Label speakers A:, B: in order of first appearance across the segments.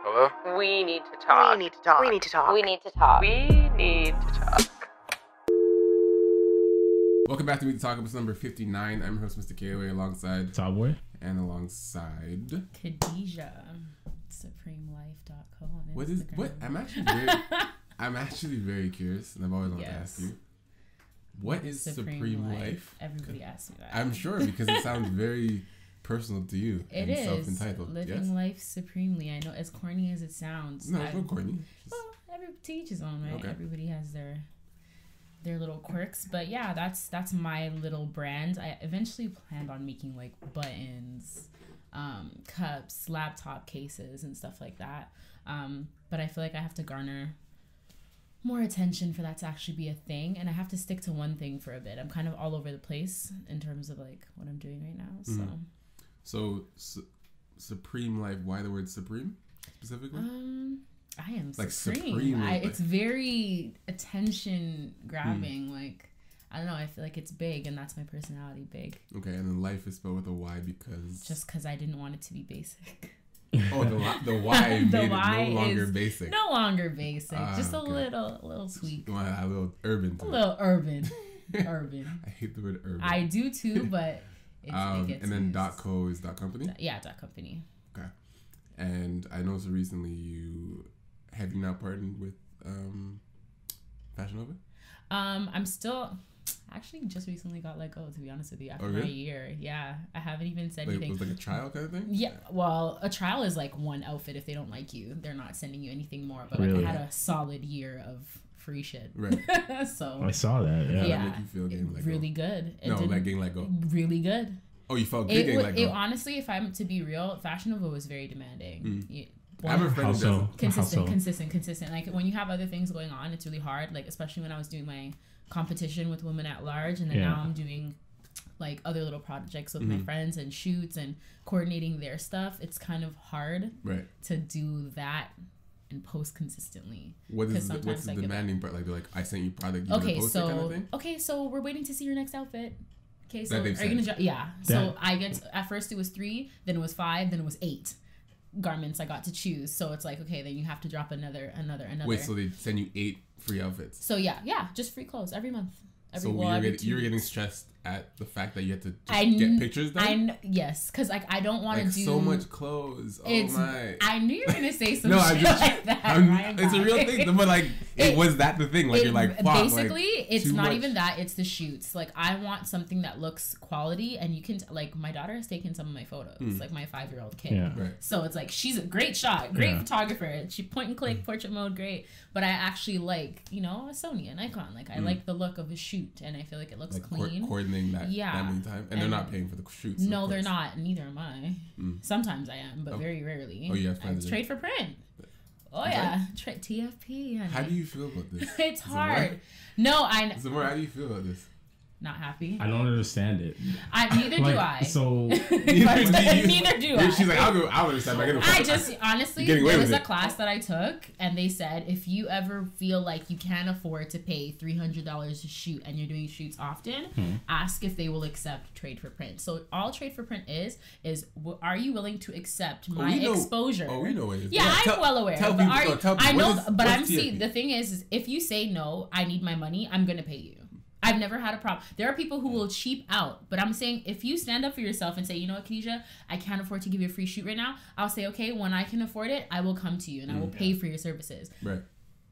A: Hello?
B: We need to talk.
C: We need to talk.
B: We need to talk.
C: We need to talk.
B: We need to talk.
A: Welcome back to Meet the Talk, episode number 59. I'm your host, MR.KOA, alongside
D: Tallboy.
A: And alongside
E: Khadijah. SupremeLife.co on
A: what is
E: Instagram.
A: what? I'm actually very curious, and I've always wanted to ask you. What is Supreme Life?
E: Everybody asks me that.
A: I'm sure because it sounds very personal to you.
E: It
A: and
E: is
A: self-entitled.
E: living life supremely. I know, as corny as it sounds.
A: No, it's not corny.
E: Well, to each his own, right?
A: Okay.
E: Everybody has their little quirks, but yeah, that's my little brand. I eventually planned on making like buttons, cups, laptop cases, and stuff like that. But I feel like I have to garner more attention for that to actually be a thing, and I have to stick to one thing for a bit. I'm kind of all over the place in terms of like what I'm doing right now.
A: So Supreme Life. Why the word supreme specifically?
E: I am
A: like
E: supreme. It's very attention grabbing. Like, I don't know. I feel like it's big, and that's my personality. Big.
A: Okay, and then life is spelled with a Y because
E: just because I didn't want it to be basic.
A: Oh, the Y made it no longer basic.
E: No longer basic. Just a little tweak.
A: You want a little urban.
E: A little urban. Urban.
A: I hate the word urban.
E: I do too, but it gets
A: and then
E: used.
A: .co is .company?
E: Yeah, .company.
A: Okay. And I noticed recently have you now partnered with Fashion Nova?
E: I'm still actually just recently got let go, to be honest with you, after my year. Yeah, I haven't even said anything.
A: It was like a trial kind of thing?
E: Yeah, well, a trial is like one outfit. If they don't like you, they're not sending you anything more. But
D: really?
E: like, I had a solid year of free shit.
A: Right.
E: So
D: I saw that. Yeah.
A: That make you feel getting let
E: really go? Good.
A: Like getting let go.
E: Really good.
A: Oh, you felt good getting let go.
E: Honestly, if I'm to be real, Fashion Nova was very demanding.
A: I have a friend who does
E: consistent. Like when you have other things going on, it's really hard. Like especially when I was doing my competition with Women at Large, and then now I'm doing like other little projects with my friends and shoots and coordinating their stuff. It's kind of hard to do that and post consistently. What's the
A: demanding part? Like I sent you product, you gonna post it kind of thing?
E: Okay, so we're waiting to see your next outfit. Okay, so
A: are you
E: gonna so I get at first it was 3, then it was 5, then it was 8 garments I got to choose. So it's like, okay, then you have to drop another.
A: Wait, so they send you 8 free outfits?
E: So yeah, just free clothes every month.
A: You were getting stressed at the fact that you had to get pictures done?
E: Yes, because like I don't want to do
A: so much clothes. Oh my!
E: I knew you were gonna say some shit like that.
A: It's a real thing, but like, was that the thing? Like you're like,
E: basically, it's not
A: much.
E: even that. It's the shoots. Like I want something that looks quality, and you can like my daughter has taken some of my photos, like my 5-year-old kid.
D: Yeah.
A: Right.
E: So it's like she's a great shot, great photographer. She point and click, portrait mode, great. But I actually like a Sony, an Icon. Like I like the look of a shoot, and I feel like it looks clean.
A: Coordinating that many times, and they're not paying for the shoots.
E: No, they're not. Neither am I. Sometimes I am, but very rarely.
A: Oh, you have friends.
E: Trade for print. Oh yeah, TFP. Honey.
A: How do you feel about this?
E: It's hard. No,
A: Zamora, how do you feel about this?
E: Not happy.
D: I don't understand it.
E: Neither do I.
D: So
E: neither do I.
A: She's like, I'll understand.
E: I just honestly, there was a class that I took, and they said if you ever feel like you can't afford to pay $300 to shoot, and you're doing shoots often, ask if they will accept trade for print. So all trade for print is are you willing to accept my exposure?
A: Oh, we know it is.
E: Yeah, I'm well aware.
A: Tell
E: but
A: people.
E: I know, but I'm seeing the thing is if you say no, I need my money, I'm gonna pay you. I've never had a problem. There are people who will cheap out, but I'm saying if you stand up for yourself and say, you know what, Khadijah, I can't afford to give you a free shoot right now, I'll say, okay, when I can afford it, I will come to you and I will pay for your services.
A: Right.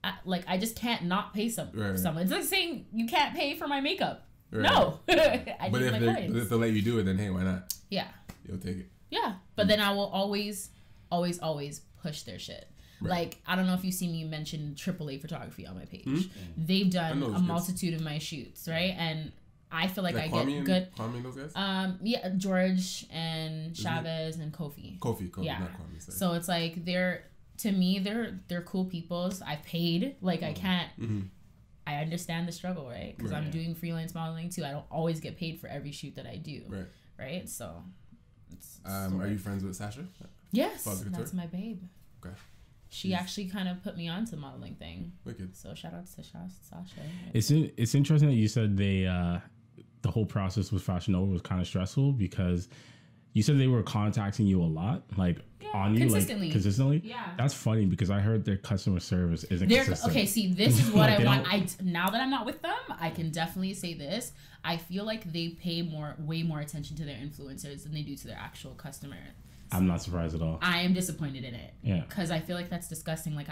E: I just can't not pay someone. It's like saying you can't pay for my makeup.
A: Right.
E: No.
A: But if they let you do it, then hey, why not?
E: Yeah.
A: You'll take it.
E: Yeah. But then I will always push their shit. Right. Like, I don't know if you see me mention AAA photography on my page. They've done a multitude of my shoots, right? And I feel like I get good.
A: Kwame and those guys?
E: Yeah, George and Chavez and Kofi.
A: Kofi,
E: yeah.
A: Not Kwame. Sorry.
E: So it's like they're cool peoples. I've paid. Like I can't. I understand the struggle, right? Because I'm doing freelance modeling too. I don't always get paid for every shoot that I do. Right. So.
A: Are you friends with Sasha?
E: Yes, that's my babe.
A: Okay.
E: She actually kind of put me on to modeling thing.
A: Wicked.
E: So shout out to Sasha.
D: It's interesting that you said the whole process with Fashion Nova was kind of stressful because you said they were contacting you a lot, like on you,
E: consistently.
D: like consistently.
E: Yeah.
D: That's funny because I heard their customer service isn't
E: They're,
D: consistent.
E: okay, see, this is what
D: Like,
E: I
D: they
E: want. Now that I'm not with them, I can definitely say this. I feel like they pay way more attention to their influencers than they do to their actual customer.
D: I'm not surprised at all.
E: I am disappointed in it.
D: Yeah.
E: Because I feel like that's disgusting. Like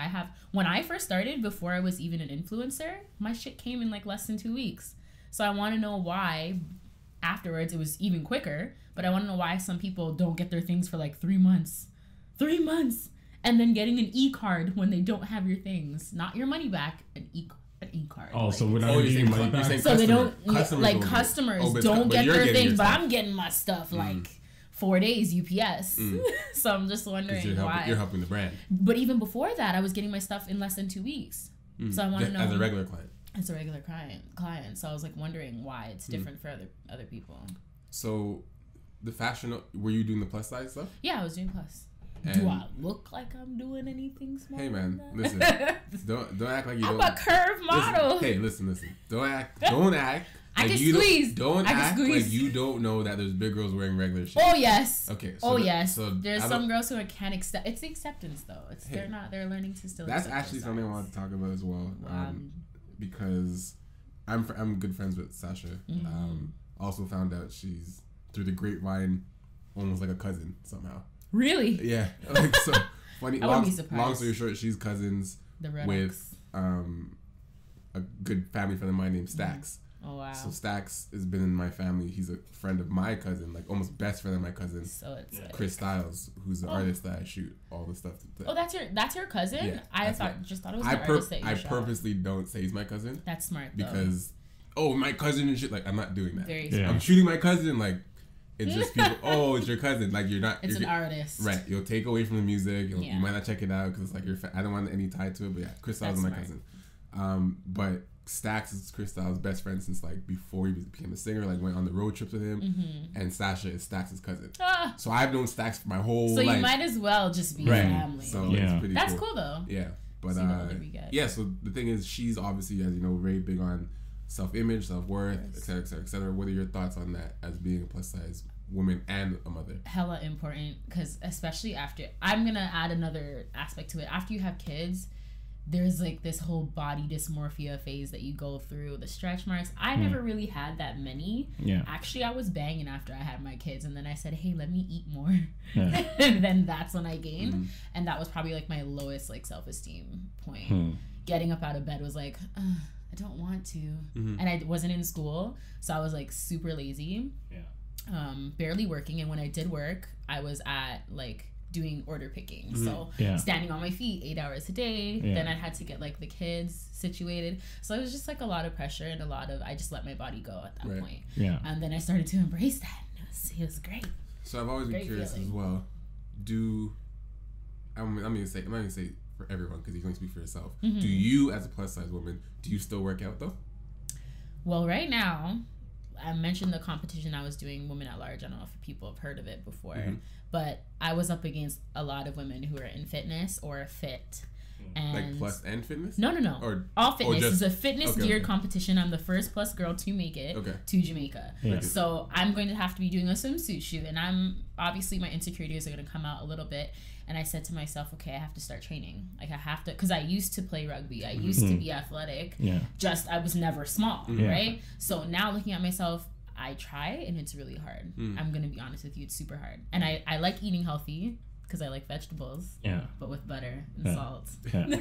E: when I first started, before I was even an influencer, my shit came in like less than 2 weeks. So I want to know why afterwards it was even quicker. But I want to know why some people don't get their things for like 3 months. 3 months. And then getting an e-card when they don't have your things. Not your money back, an e-card.
D: Oh,
E: like,
D: so we're not
A: you're
D: getting
A: saying
D: money back?
A: saying
E: so they don't,
A: customers
E: customers
A: but
E: don't get
A: you're
E: their
A: getting
E: things,
A: your
E: but
A: stuff.
E: I'm getting my stuff like 4 days UPS. So I'm just
A: 'Cause
E: wondering why.
A: You're helping the brand.
E: But even before that, I was getting my stuff in less than 2 weeks. So I want to know.
A: As a regular client.
E: As a regular client. So I was like wondering why it's different for other people.
A: So the fashion, were you doing the plus size stuff?
E: Yeah, I was doing plus.
A: And
E: Do I look like I'm doing anything small?
A: hey man,
E: than
A: listen.
E: that?
A: Don't act like you
E: I'm
A: don't.
E: a curve model.
A: Listen. Don't act
E: I
A: like
E: can
A: you
E: squeeze.
A: Don't
E: I can
A: act
E: squeeze.
A: like you don't know that there's big girls wearing regular shit.
E: Oh yes.
A: Okay.
E: Yes.
A: So
E: There's
A: I
E: some
A: don't-
E: girls who can't accept. It's the acceptance though. It's
A: Hey,
E: they're learning to still.
A: That's
E: accept
A: actually
E: their
A: something I
E: size.
A: want to talk about as well. Because I'm good friends with Sasha. Also found out she's through the grapevine, almost like a cousin somehow.
E: Really?
A: Yeah. Like so funny.
E: I wouldn't be surprised.
A: Long story short, she's cousins
E: The Red
A: with
E: Oaks.
A: a good family friend of mine named Stax.
E: Oh wow.
A: So Stax has been in my family. He's a friend of my cousin, like almost best friend of my cousin,
E: So it's like,
A: Chris Styles, who's the artist that I shoot all the stuff.
E: that's your cousin.
A: Yeah,
E: I
A: that's
E: just thought it was the artist that you
A: I
E: shot.
A: purposely don't say he's my cousin
E: That's smart though.
A: because my cousin and shit. Like I'm not doing that.
E: Very
D: Yeah.
E: smart.
A: I'm shooting my cousin. Like it's just people. Oh, it's your cousin. Like you're not.
E: It's
A: you're,
E: an artist.
A: Right. You'll take away from the music. You
E: Yeah.
A: might not check it out because it's like I don't want any tie to it. But yeah, Chris Styles is my
E: That's
A: cousin. But Stax is Chris Styles' best friend since like before he became a singer. Like went on the road trips with him, and Sasha is Stax's cousin.
E: Ah,
A: So I've known Stax for my whole
E: so
A: life.
E: you might as well just be
A: Right.
E: family.
A: So
D: Yeah.
A: it's pretty
E: That's
A: cool.
E: cool though.
A: Yeah, but
E: See the older we get.
A: yeah. So the thing is, she's obviously, as you know, very big on self-image, self-worth,
E: Yes.
A: etc., etc., etc. What are your thoughts on that as being a plus-size woman and a mother?
E: Hella important because especially after I'm gonna add another aspect to it. After you have kids, there's like this whole body dysmorphia phase that you go through, the stretch marks. I never really had that many.
D: Yeah.
E: Actually, I was banging after I had my kids, and then I said, hey, let me eat more.
D: Yeah.
E: And then that's when I gained. And that was probably like my lowest like self-esteem point. Getting up out of bed was like, I don't want to. And I wasn't in school, so I was like super lazy.
D: Yeah.
E: Barely working, and when I did work, I was at like doing order picking, so
D: Yeah.
E: standing on my feet 8 hours a day.
D: Yeah.
E: Then I had to get like the kids situated, so it was just like a lot of pressure and a lot of I just let my body go at that
A: Right.
E: point.
D: Yeah.
E: And then I started to embrace that. It was great.
A: So I've always been
E: Great
A: curious
E: feeling.
A: as well. I'm gonna say for everyone because you can only speak for yourself.
E: Mm-hmm.
A: Do you, as a plus-size woman, do you still work out though?
E: Well, right now, I mentioned the competition I was doing, Women at Large. I don't know if people have heard of it before, but I was up against a lot of women who are in fitness or fit. And
A: Like plus and fitness?
E: No.
A: Or
E: all fitness.
A: just-
E: It's a fitness
A: okay,
E: geared
A: okay.
E: competition. I'm the first plus girl to make it to Jamaica.
D: Yeah.
E: So I'm going to have to be doing a swimsuit shoot, and I'm obviously my insecurities are going to come out a little bit. And I said to myself, okay, I have to start training. Like I have to, because I used to play rugby. I used to be athletic.
D: Yeah.
E: Just I was never small,
D: Yeah.
E: right? So now looking at myself, I try, and it's really hard. I'm gonna be honest with you, it's super hard. And I like eating healthy because I like vegetables,
D: Yeah.
E: but with butter and
D: Yeah.
E: salt
D: Yeah.
E: and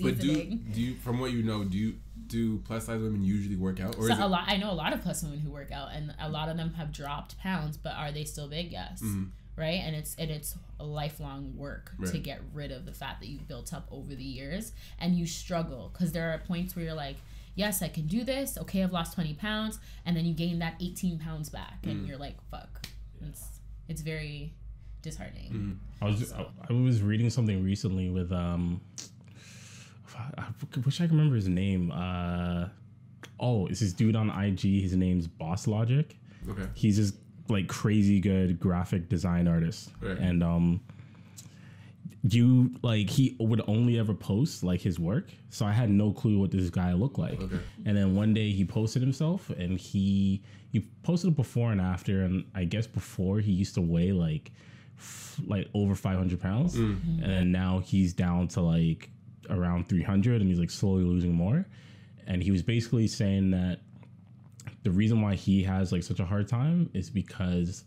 A: But
E: seasoning.
A: do you, from what you know, do plus-size women usually work out, or
E: So
A: is it?
E: I know a lot of plus women who work out, and a lot of them have dropped pounds, but are they still big? Yes. Right, and it's a lifelong work to
A: Right.
E: get rid of the fat that you've built up over the years, and you struggle because there are points where you're like, yes, I can do this. Okay, I've lost 20 pounds, and then you gain that 18 pounds back, and you're like, fuck. It's very disheartening.
D: I was reading something recently with I wish I could remember his name. It's this dude on IG. His name's Boss Logic.
A: Okay.
D: He's this like crazy good graphic design artist,
A: Right.
D: and you like he would only ever post like his work, so I had no clue what this guy looked like.
A: Okay.
D: And then one day he posted himself, and he posted a before and after, and I guess before he used to weigh like over 500 pounds, and then now he's down to like around 300, and he's like slowly losing more. And he was basically saying that the reason why he has like such a hard time is because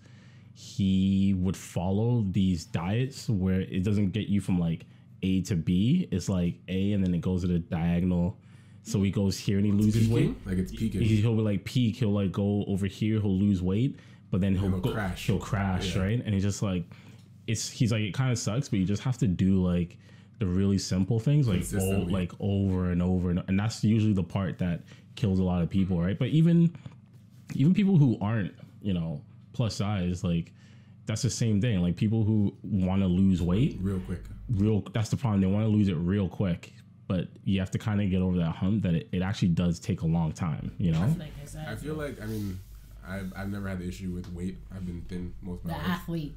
D: he would follow these diets where it doesn't get you from like A to B. It's like A and then it goes at a diagonal. So he goes here and he loses weight.
A: Like it's peaking.
D: He'll be like peak. He'll like go over here. He'll lose weight, but then he'll crash. He'll crash, yeah. Right? And he's just like, he's like, it kind of sucks, but you just have to do like the really simple things, like over and over, and that's usually the part that kills a lot of people, right? But even people who aren't, plus size, like that's the same thing. Like people who want to lose weight
A: real quick,
D: that's the problem. They want to lose it real quick, but you have to kind of get over that hump that it actually does take a long time,
A: I feel like, I've never had the issue with weight. I've been thin most of my life. The
E: athlete.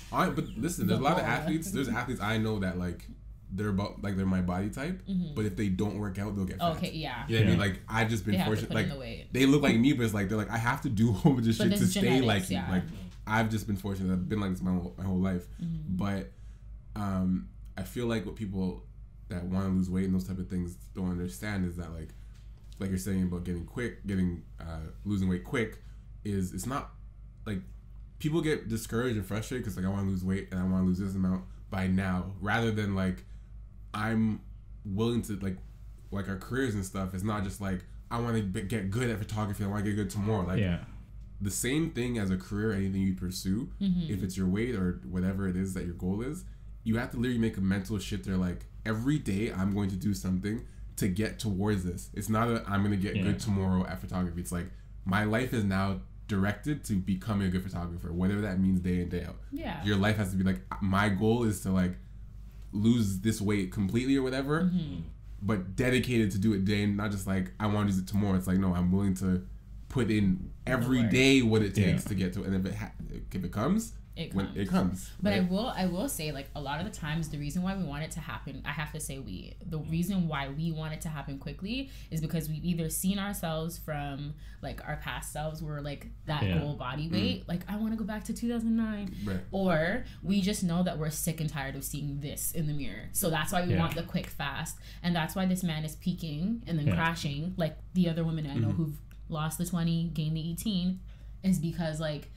A: But listen, there's a lot of athletes. There's athletes I know that like they're they're my body type, but if they don't work out, they'll get fat.
E: Okay, yeah.
A: You know what I mean? Like I've just been fortunate. Like they look like me, but it's like they're like I have to do a whole bunch of shit to stay like you. Like I've just been fortunate. I've been like this my whole life. But I feel like what people that want to lose weight and those type of things don't understand is that like you're saying about losing weight quick is it's not like people get discouraged and frustrated because like I want to lose weight and I want to lose this amount by now, rather than like I'm willing to like our careers and stuff. It's not just like I want to get good at photography. I want to get good tomorrow. Like the same thing as a career, anything you pursue, if it's your weight or whatever it is that your goal is, you have to literally make a mental shit there. Like every day I'm going to do something to get towards this. It's not that I'm going to get good tomorrow at photography. It's like my life is now directed to becoming a good photographer, whatever that means day in, day out. Yeah. Your life has to be like, my goal is to like lose this weight completely or whatever, but dedicated to do it day and not just like, I want to use it tomorrow. It's like, no, I'm willing to put in every day what it takes to get to it. And if it comes, it comes.
E: But right? I will say, like, a lot of the times the reason why we want it to happen, I have to say the reason why we want it to happen quickly is because we've either seen ourselves from like our past selves were like that goal body weight, like I want to go back to 2009, right. Or we just know that we're sick and tired of seeing this in the mirror, so that's why we want the quick fast, and that's why this man is peaking and then crashing like the other women I know who've lost the 20, gained the 18, is because like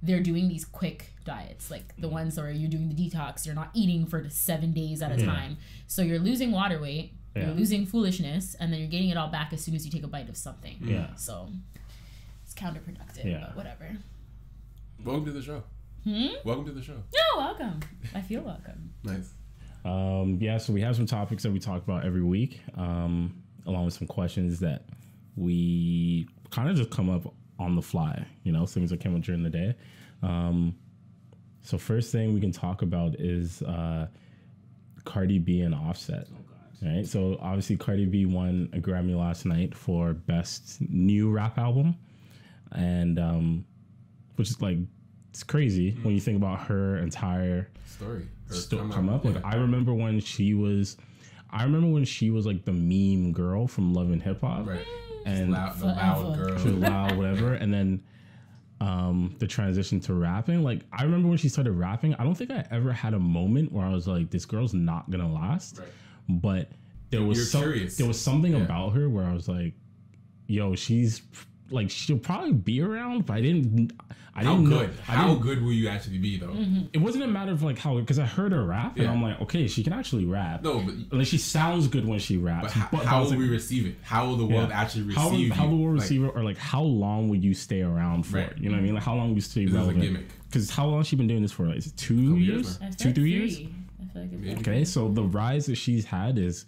E: they're doing these quick diets, like the ones where you're doing the detox, you're not eating for 7 days at a time, so you're losing water weight, you're losing foolishness, and then you're getting it all back as soon as you take a bite of something. So it's counterproductive, but whatever.
A: Welcome to the show. Welcome to the show.
E: No, welcome. I feel welcome.
A: Nice.
D: So we have some topics that we talk about every week, along with some questions that we kind of just come up on the fly, things that came up during the day. So first thing we can talk about is Cardi B and Offset. Right? So obviously Cardi B won a Grammy last night for Best New Rap Album, and which is like, it's crazy when you think about her entire
A: story
D: come up. Like I remember when she was like the meme girl from Love and Hip Hop,
A: right?
D: And
A: the loud girl,
D: loud whatever, and then the transition to rapping. Like I remember when she started rapping, I don't think I ever had a moment where I was like, this girl's not gonna last.
A: Right.
D: But there was something about her where I was like, yo, she's like, she'll probably be around, but I didn't know.
A: How good will you actually be though?
D: It wasn't a matter of like how, because I heard her rap and I'm like, okay, she can actually rap.
A: No, but
D: like she sounds good when she raps.
A: But how will we receive it? How will the world actually receive you?
D: How will the world receive it? Or like how long would you stay around for? Right. You know what I mean? Like how long would you stay relevant?
A: Is a gimmick.
D: Because how long has she been doing this for? Like, is it 2 years? 2-3 years?
E: I feel like it's
D: okay, so the rise that she's had is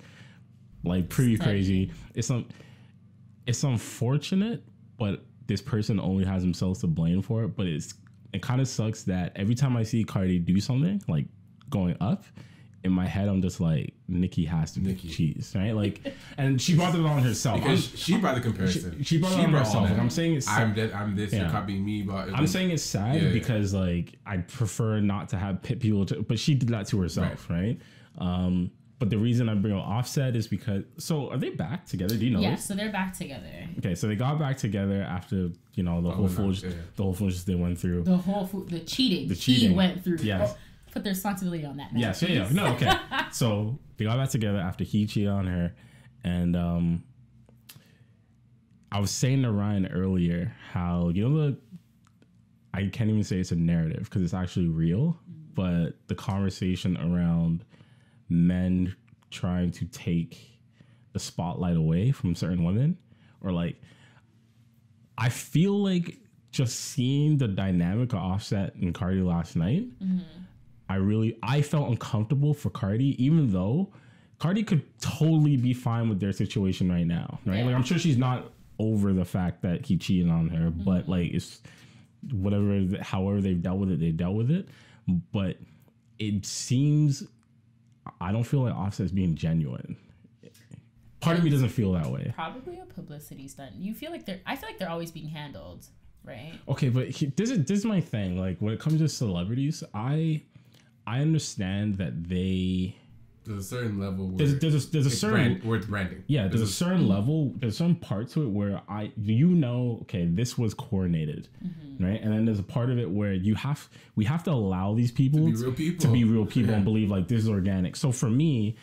D: like pretty crazy. It's unfortunate, but this person only has themselves to blame for it. But it kind of sucks that every time I see Cardi do something like going up, in my head, I'm just like, Nicki has to be cheese, right? Like, and she brought it on herself.
A: Because she brought the comparison.
D: She brought it on herself. Like, I'm saying it's
A: I'm this, you're copying me. But
D: I'm saying it's sad because like I prefer not to have people, but she did that to herself, right? But the reason I bring up Offset is because, so are they back together? Do you know?
E: Yeah, so they're back together.
D: Okay, so they got back together after, you know, the whole foolishness they went through.
E: The cheating. He went through.
D: Yes.
E: Put the responsibility on that man.
D: Yes, yeah. No, okay. So they got back together after he cheated on her. And I was saying to Ryan earlier how, you know, I can't even say it's a narrative because it's actually real, but the conversation around men trying to take the spotlight away from certain women, or like, I feel like just seeing the dynamic of Offset and Cardi last night, I felt uncomfortable for Cardi, even though Cardi could totally be fine with their situation right now, right? Yeah. Like, I'm sure she's not over the fact that he cheated on her, but like, it's however they've dealt with it, they dealt with it. But it seems, I don't feel like Offset's being genuine. Part of me doesn't feel that way.
E: Probably a publicity stunt. I feel like they're always being handled, right?
D: Okay, but this is my thing. Like, when it comes to celebrities, I understand that there's
A: a certain level where
D: there's a certain
A: where it's branding.
D: Yeah, there's a certain level, there's some part to it where okay, this was coordinated, right? And then there's a part of it where we have to allow these people to be real people and believe like this is organic. So for me,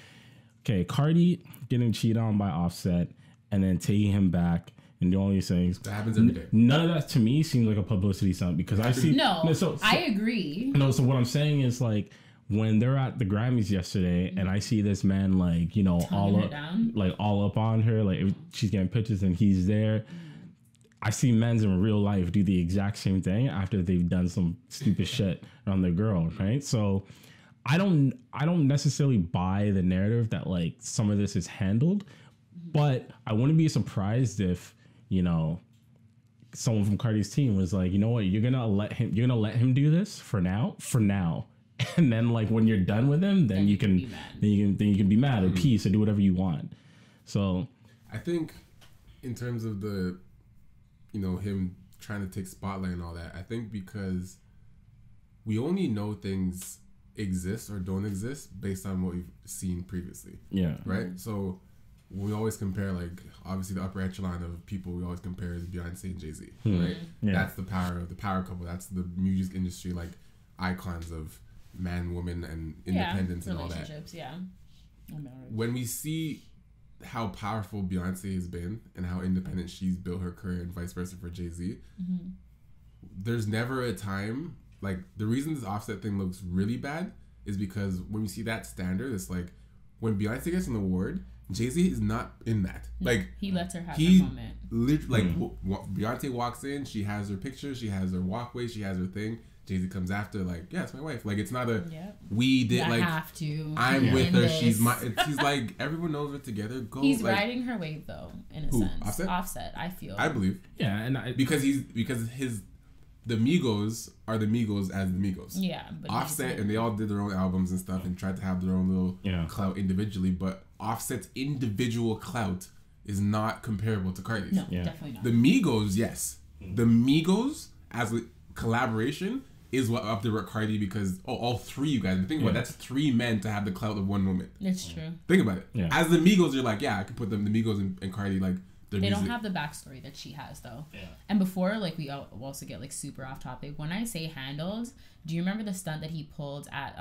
D: okay, Cardi getting cheated on by Offset and then taking him back and doing all these things.
A: That happens every day.
D: None of that to me seems like a publicity stunt because I see...
E: I agree.
D: No, so what I'm saying is like when they're at the Grammys yesterday and I see this man like, you know, all up on her, like she's getting pictures and he's there. I see men in real life do the exact same thing after they've done some stupid shit on their girl, right? So I don't necessarily buy the narrative that like some of this is handled, but I wouldn't be surprised if, you know, someone from Cardi's team was like, you know what, you're gonna let him do this for now, and then like when you're done with him, then you can be mad or peace or do whatever you want. So
A: I think in terms of the, you know, him trying to take spotlight and all that, I think because we only know things exist or don't exist based on what we've seen previously.
D: Yeah.
A: Right? So we always compare, like, obviously the upper echelon of people we always compare is Beyonce and Jay-Z, right? Yeah. That's the power couple. That's the music industry, like, icons of man, woman, and independence and all that. When we see how powerful Beyonce has been and how independent she's built her career and vice versa for Jay-Z, there's never a time, like, the reason this Offset thing looks really bad is because when you see that standard, it's like, when Beyonce gets an award, Jay-Z is not in that. Like,
E: he lets her have her moment.
A: Beyonce walks in, she has her picture, she has her walkway, she has her thing. Jay-Z comes after, like, yeah, it's my wife. Like, it's not a we did like
E: have to.
A: I'm with her. This. She's my. He's like, everyone knows we're together. Go.
E: He's
A: like,
E: riding her wave though, in a sense. Offset. I feel.
A: I believe.
D: Yeah, and
A: because the Migos are the Migos as the Migos.
E: Yeah,
A: but Offset and they all did their own albums and stuff and tried to have their own little clout individually, but Offset's individual clout is not comparable to Cardi's.
E: No, definitely not.
A: The Migos, yes. The Migos as a collaboration is what up there with Cardi because all three you guys. But think about it, that's three men to have the clout of one woman.
E: It's true.
A: Think about it. Yeah. As the Migos, you're like, yeah, I could put them the Migos and Cardi like.
E: They music. Don't have the backstory that she has though. Yeah. And before, like, we also get like super off topic. When I say handled, do you remember the stunt that he pulled at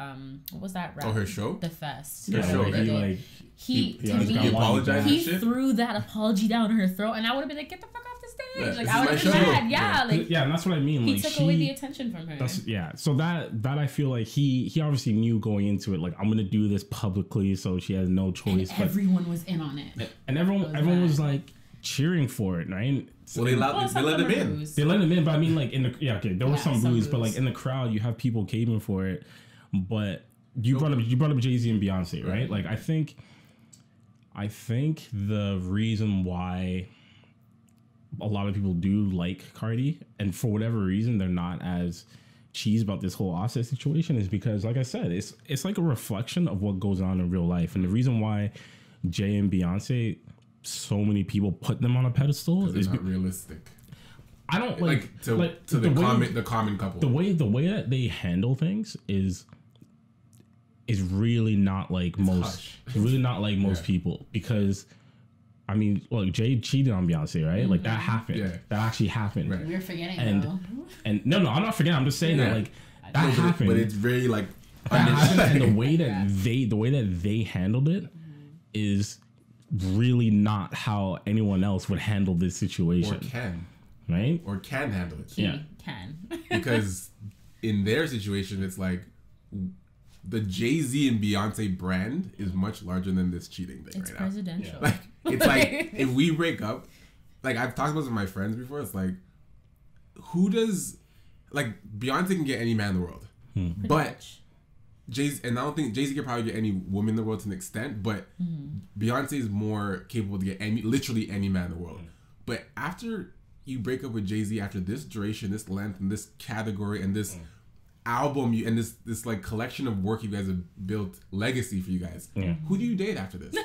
E: what was that rap?
A: Oh, her show?
E: The Fest.
A: Her show.
E: He apologized. He threw that apology down her throat, and I would have been like, get the fuck off the stage.
A: Yeah,
E: like I would have been mad. Yeah,
D: and that's what I mean.
E: He took away the attention from her.
D: So that I feel like he obviously knew going into it, like, I'm gonna do this publicly, so she has no choice.
E: And everyone was in on it.
D: And everyone was like cheering for it, right?
A: Well, they let them in.
D: They let them in, but I mean, like, there was some boos, but like in the crowd, you have people caving for it. But you brought up Jay-Z and Beyonce, right? Like, I think the reason why a lot of people do like Cardi, and for whatever reason they're not as cheese about this whole Offset situation is because, like I said, it's like a reflection of what goes on in real life, and the reason why Jay and Beyonce, so many people put them on a pedestal is
A: not realistic.
D: I don't
A: to the common couple.
D: The way that they handle things is really not like most people, because I mean, look, Jay cheated on Beyonce, right? Mm-hmm. Like that happened. Yeah. That actually happened.
E: Right. We're forgetting though.
D: And no, I'm not forgetting. I'm just saying that like that happened.
A: But it's very like
D: that happened, and the way that they handled it is really not how anyone else would handle this situation. Or can handle it.
E: Yeah. Can.
A: Because in their situation, it's like the Jay-Z and Beyonce brand is much larger than this cheating thing
E: it's presidential.
A: Now. Like, it's like, if we break up, like I've talked about this with my friends before, it's like, who does, like Beyonce can get any man in the world. But Jay-Z, and I don't think Jay-Z can probably get any woman in the world to an extent, but Beyonce is more capable to get literally any man in the world. But after you break up with Jay-Z, after this duration, this length, and this category, and this album, and this like collection of work you guys have built, legacy for you guys, who do you date after this?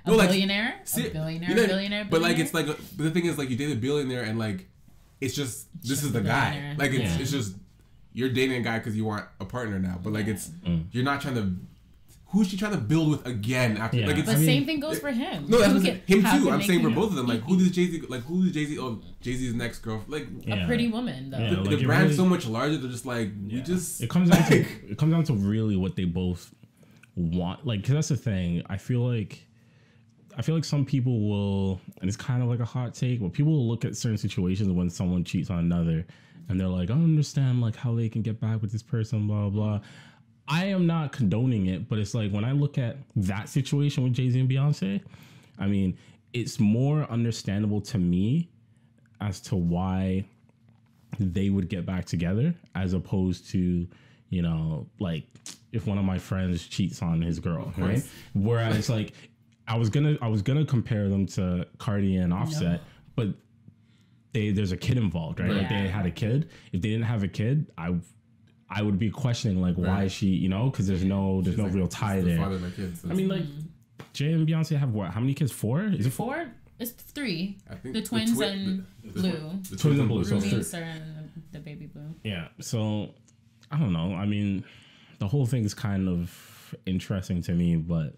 E: A billionaire? A billionaire?
A: But like, it's like, but the thing is, like, you date a billionaire, and like, it's just, this is the guy. Like, it's just, you're dating a guy because you want a partner now. But like, it's, you're not trying to, who's she trying to build with again after?
E: Yeah.
A: Like, it's,
E: but same thing goes for him.
A: No, that's him too. I'm saying for both of them. Like, who does Jay-Z? Oh, Jay-Z's next girl. Like,
E: a pretty woman though.
D: Yeah,
A: the brand's so much larger. They're just like, we just.
D: It comes down to really what they both want. Like, because that's the thing. I feel like some people will, and it's kind of like a hot take, but people will look at certain situations when someone cheats on another, and they're like, I don't understand like how they can get back with this person, blah blah. I am not condoning it, but it's like when I look at that situation with Jay-Z and Beyonce, I mean, it's more understandable to me as to why they would get back together, as opposed to, you know, like if one of my friends cheats on his girl, right? Whereas like I was gonna compare them to Cardi and Offset, but there's a kid involved, right? Like they had a kid. If they didn't have a kid, I would be questioning like why is she, you know, because there's no
A: like,
D: real tie there.
A: Father of my kids.
D: I mean, like Jay and Beyonce have what? How many kids? 4? Is it
E: 4? It's 3.
A: I think
E: the twins and Blue.
D: The twins and Blue. So
E: and the baby Blue.
D: Yeah. So I don't know. I mean, the whole thing is kind of interesting to me, but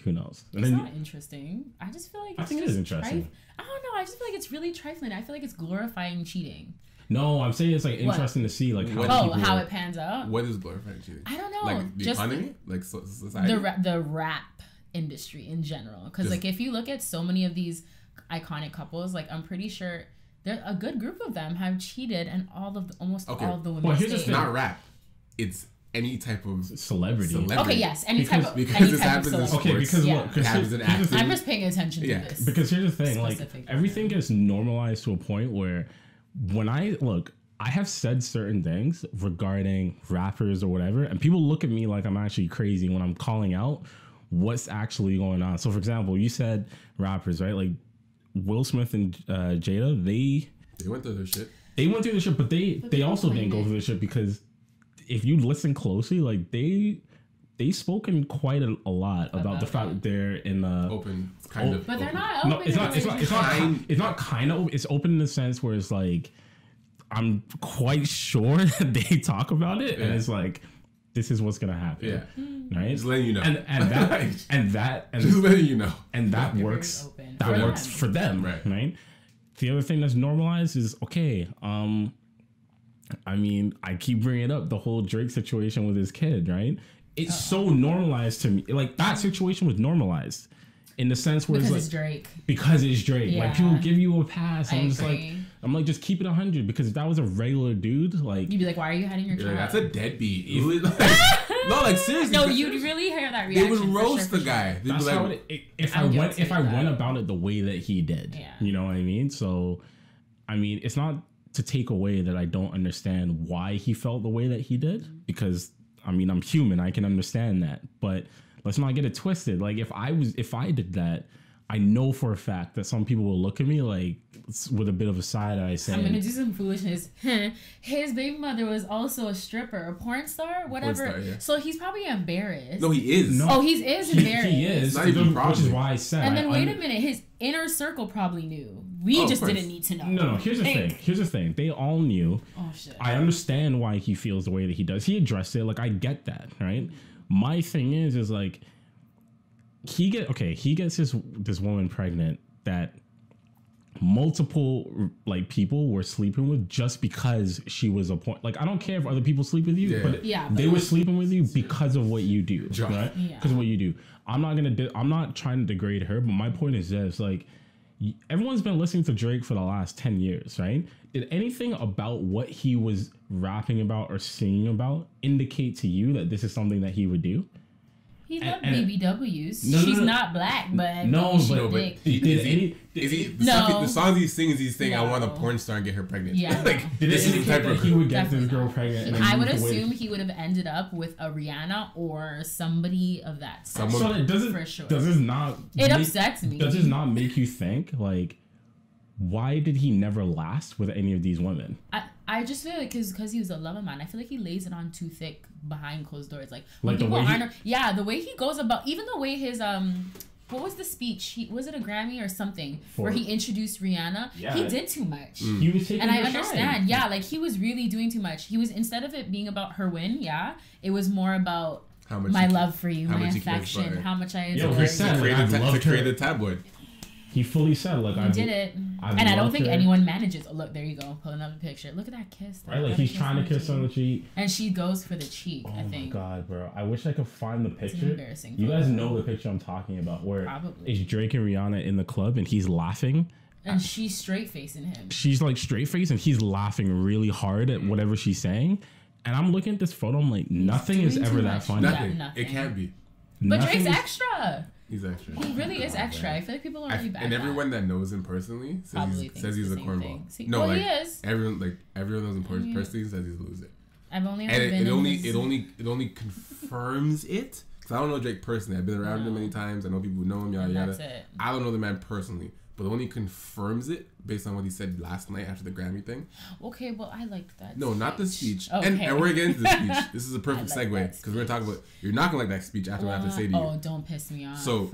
D: who knows?
E: It's not interesting. I just feel like
D: I think it is interesting.
E: I don't know. I just feel like it's really trifling. I feel like it's glorifying cheating.
D: No, I'm saying it's like interesting to see like
E: how it pans out.
A: What is glorifying cheating?
E: I don't know.
A: Like the economy, like society,
E: the rap industry in general. Because like if you look at so many of these iconic couples, like I'm pretty sure there a good group of them have cheated, and almost all of the women.
A: Well, here's not rap. It's any type of
D: celebrity.
E: Okay, yes, any type of
A: because this happens in sports.
D: Okay, because look,
A: it happens in acting.
E: I'm just paying attention to this.
D: Because here's the thing, like everything gets normalized to a point where when I have said certain things regarding rappers or whatever, and people look at me like I'm actually crazy when I'm calling out what's actually going on. So, for example, you said rappers, right? Like Will Smith and Jada, they
A: went through their shit.
D: They went through the shit, but they also didn't go through the shit, because if you listen closely, like they spoken quite a lot about the fact that they're in the
A: open kind of.
E: But they're not open.
D: No, it's not kind of. It's open in the sense where it's like I'm quite sure that they talk about it, and it's like this is what's gonna happen. Yeah, right.
A: Just letting you know,
D: and
A: just letting you know,
D: and that works. That works for them, right? The other thing that's normalized is okay. I mean, I keep bringing up the whole Drake situation with his kid, right? It's so normalized to me. Like that situation was normalized in the sense where
E: because
D: it's
E: like Drake.
D: Because it's Drake. Yeah. Like people give you a pass. I'm just keep it 100, because if that was a regular dude, like
E: you'd be like, why are you hiding your child?
A: That's a deadbeat. No, like seriously.
E: No, you'd really hear that reaction.
A: They would roast the guy.
D: That's
A: like,
D: how if I went about it the way that he did.
E: Yeah.
D: You know what I mean? So I mean, it's not to take away that I don't understand why he felt the way that he did, because I mean, I'm human. I can understand that, but let's not get it twisted. Like if I did that, I know for a fact that some people will look at me like with a bit of a side eye saying,
E: I'm gonna do some foolishness. His baby mother was also a stripper, a porn star, whatever.
A: Porn star, yeah.
E: So he's probably embarrassed.
A: No, he is.
D: No.
E: Oh, he is embarrassed.
D: He is.
A: Not even
D: Which is why I said.
E: And then wait a minute, his inner circle probably knew. We just didn't need to know.
D: No, here's the thing. Here's the thing. They all knew.
E: Oh shit.
D: I understand why he feels the way that he does. He addressed it. Like, I get that, right? My thing is like he gets this woman pregnant that multiple like people were sleeping with just because she was a point. Like, I don't care if other people sleep with you, but they were sleeping with you because of what you do, right? Because of what you do. I'm not trying to degrade her, but my point is this: like, everyone's been listening to Drake for the last 10 years, right? Did anything about what he was rapping about or singing about indicate to you that this is something that he would do?
E: He loved BBWs. She's not black, but
A: the songs he sings, he's saying, "I want a porn star and get her pregnant."
E: Yeah,
A: like
D: this is the type of he would get this girl pregnant. And
E: I would assume he would have ended up with a Rihanna or somebody of that.
D: So it doesn't. For sure. Does this not?
E: Upsets me.
D: Does this not make you think like? Why did he never last with any of these women?
E: I just feel like because he was a lover man, I feel like he lays it on too thick behind closed doors. Like
D: the way
E: the way he goes about, even the way his what was the speech? Was it a Grammy or something where he introduced Rihanna? Yeah, he did too much.
D: He was taking
E: and I understand. Yeah, like he was really doing too much. He was, instead of it being about her win, it was more about my love for you, my affection, how much I adore you.
A: To create a tabloid.
D: He fully said, like,
E: I did it. And I don't think anyone manages. Oh, look, there you go. Pull another picture. Look at that kiss.
D: Right, like, he's trying to kiss on the cheek.
E: And she goes for the cheek, I think.
D: Oh, my God, bro. I wish I could find the picture.
E: It's embarrassing.
D: You guys know the picture I'm talking about, where it's Drake and Rihanna in the club, and he's laughing.
E: And she's straight-facing him.
D: She's, like, straight-faced, and he's laughing really hard at whatever she's saying. And I'm looking at this photo, I'm like, nothing is ever that funny.
A: Nothing. It can't be.
E: But Drake's extra.
A: He's extra.
E: He really is extra. I feel like people are really bad.
A: And everyone that knows him personally says he's a cornball. No,
E: he is.
A: Everyone knows him personally says he's a loser.
E: I've only
A: it only confirms it. Because I don't know Drake personally. I've been around him many times. I know people who know him. Yada yada. I don't know the man personally, but it only confirms it based on what he said last night after the Grammy thing.
E: Okay, well, I liked that.
A: No, not the speech. Okay. And we're getting into the speech. This is a perfect segue because we're gonna talk about. You're not gonna like that speech after what I have to say to you.
E: Oh, don't piss me off.
A: So,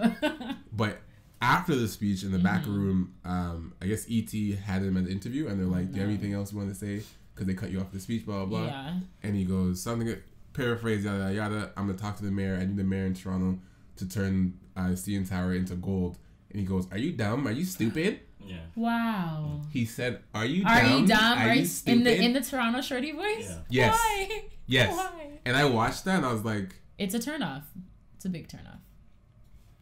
A: but after the speech in the back room, I guess E.T. had him at the interview, and they're like, "Do you have anything else you want to say?" Because they cut you off the speech, blah blah blah.
E: Yeah.
A: And he goes something, paraphrase, yada yada yada. I'm gonna talk to the mayor. I need the mayor in Toronto to turn CN Tower into gold. And he goes, "Are you dumb? Are you stupid?"
D: Yeah.
E: Wow.
A: He said, "Are you dumb? Are you stupid?"
E: In the Toronto Shorty voice?
A: Yeah. Yes.
E: Why?
A: Yes.
E: Why?
A: And I watched that and I was like,
E: it's a turnoff. It's a big turnoff.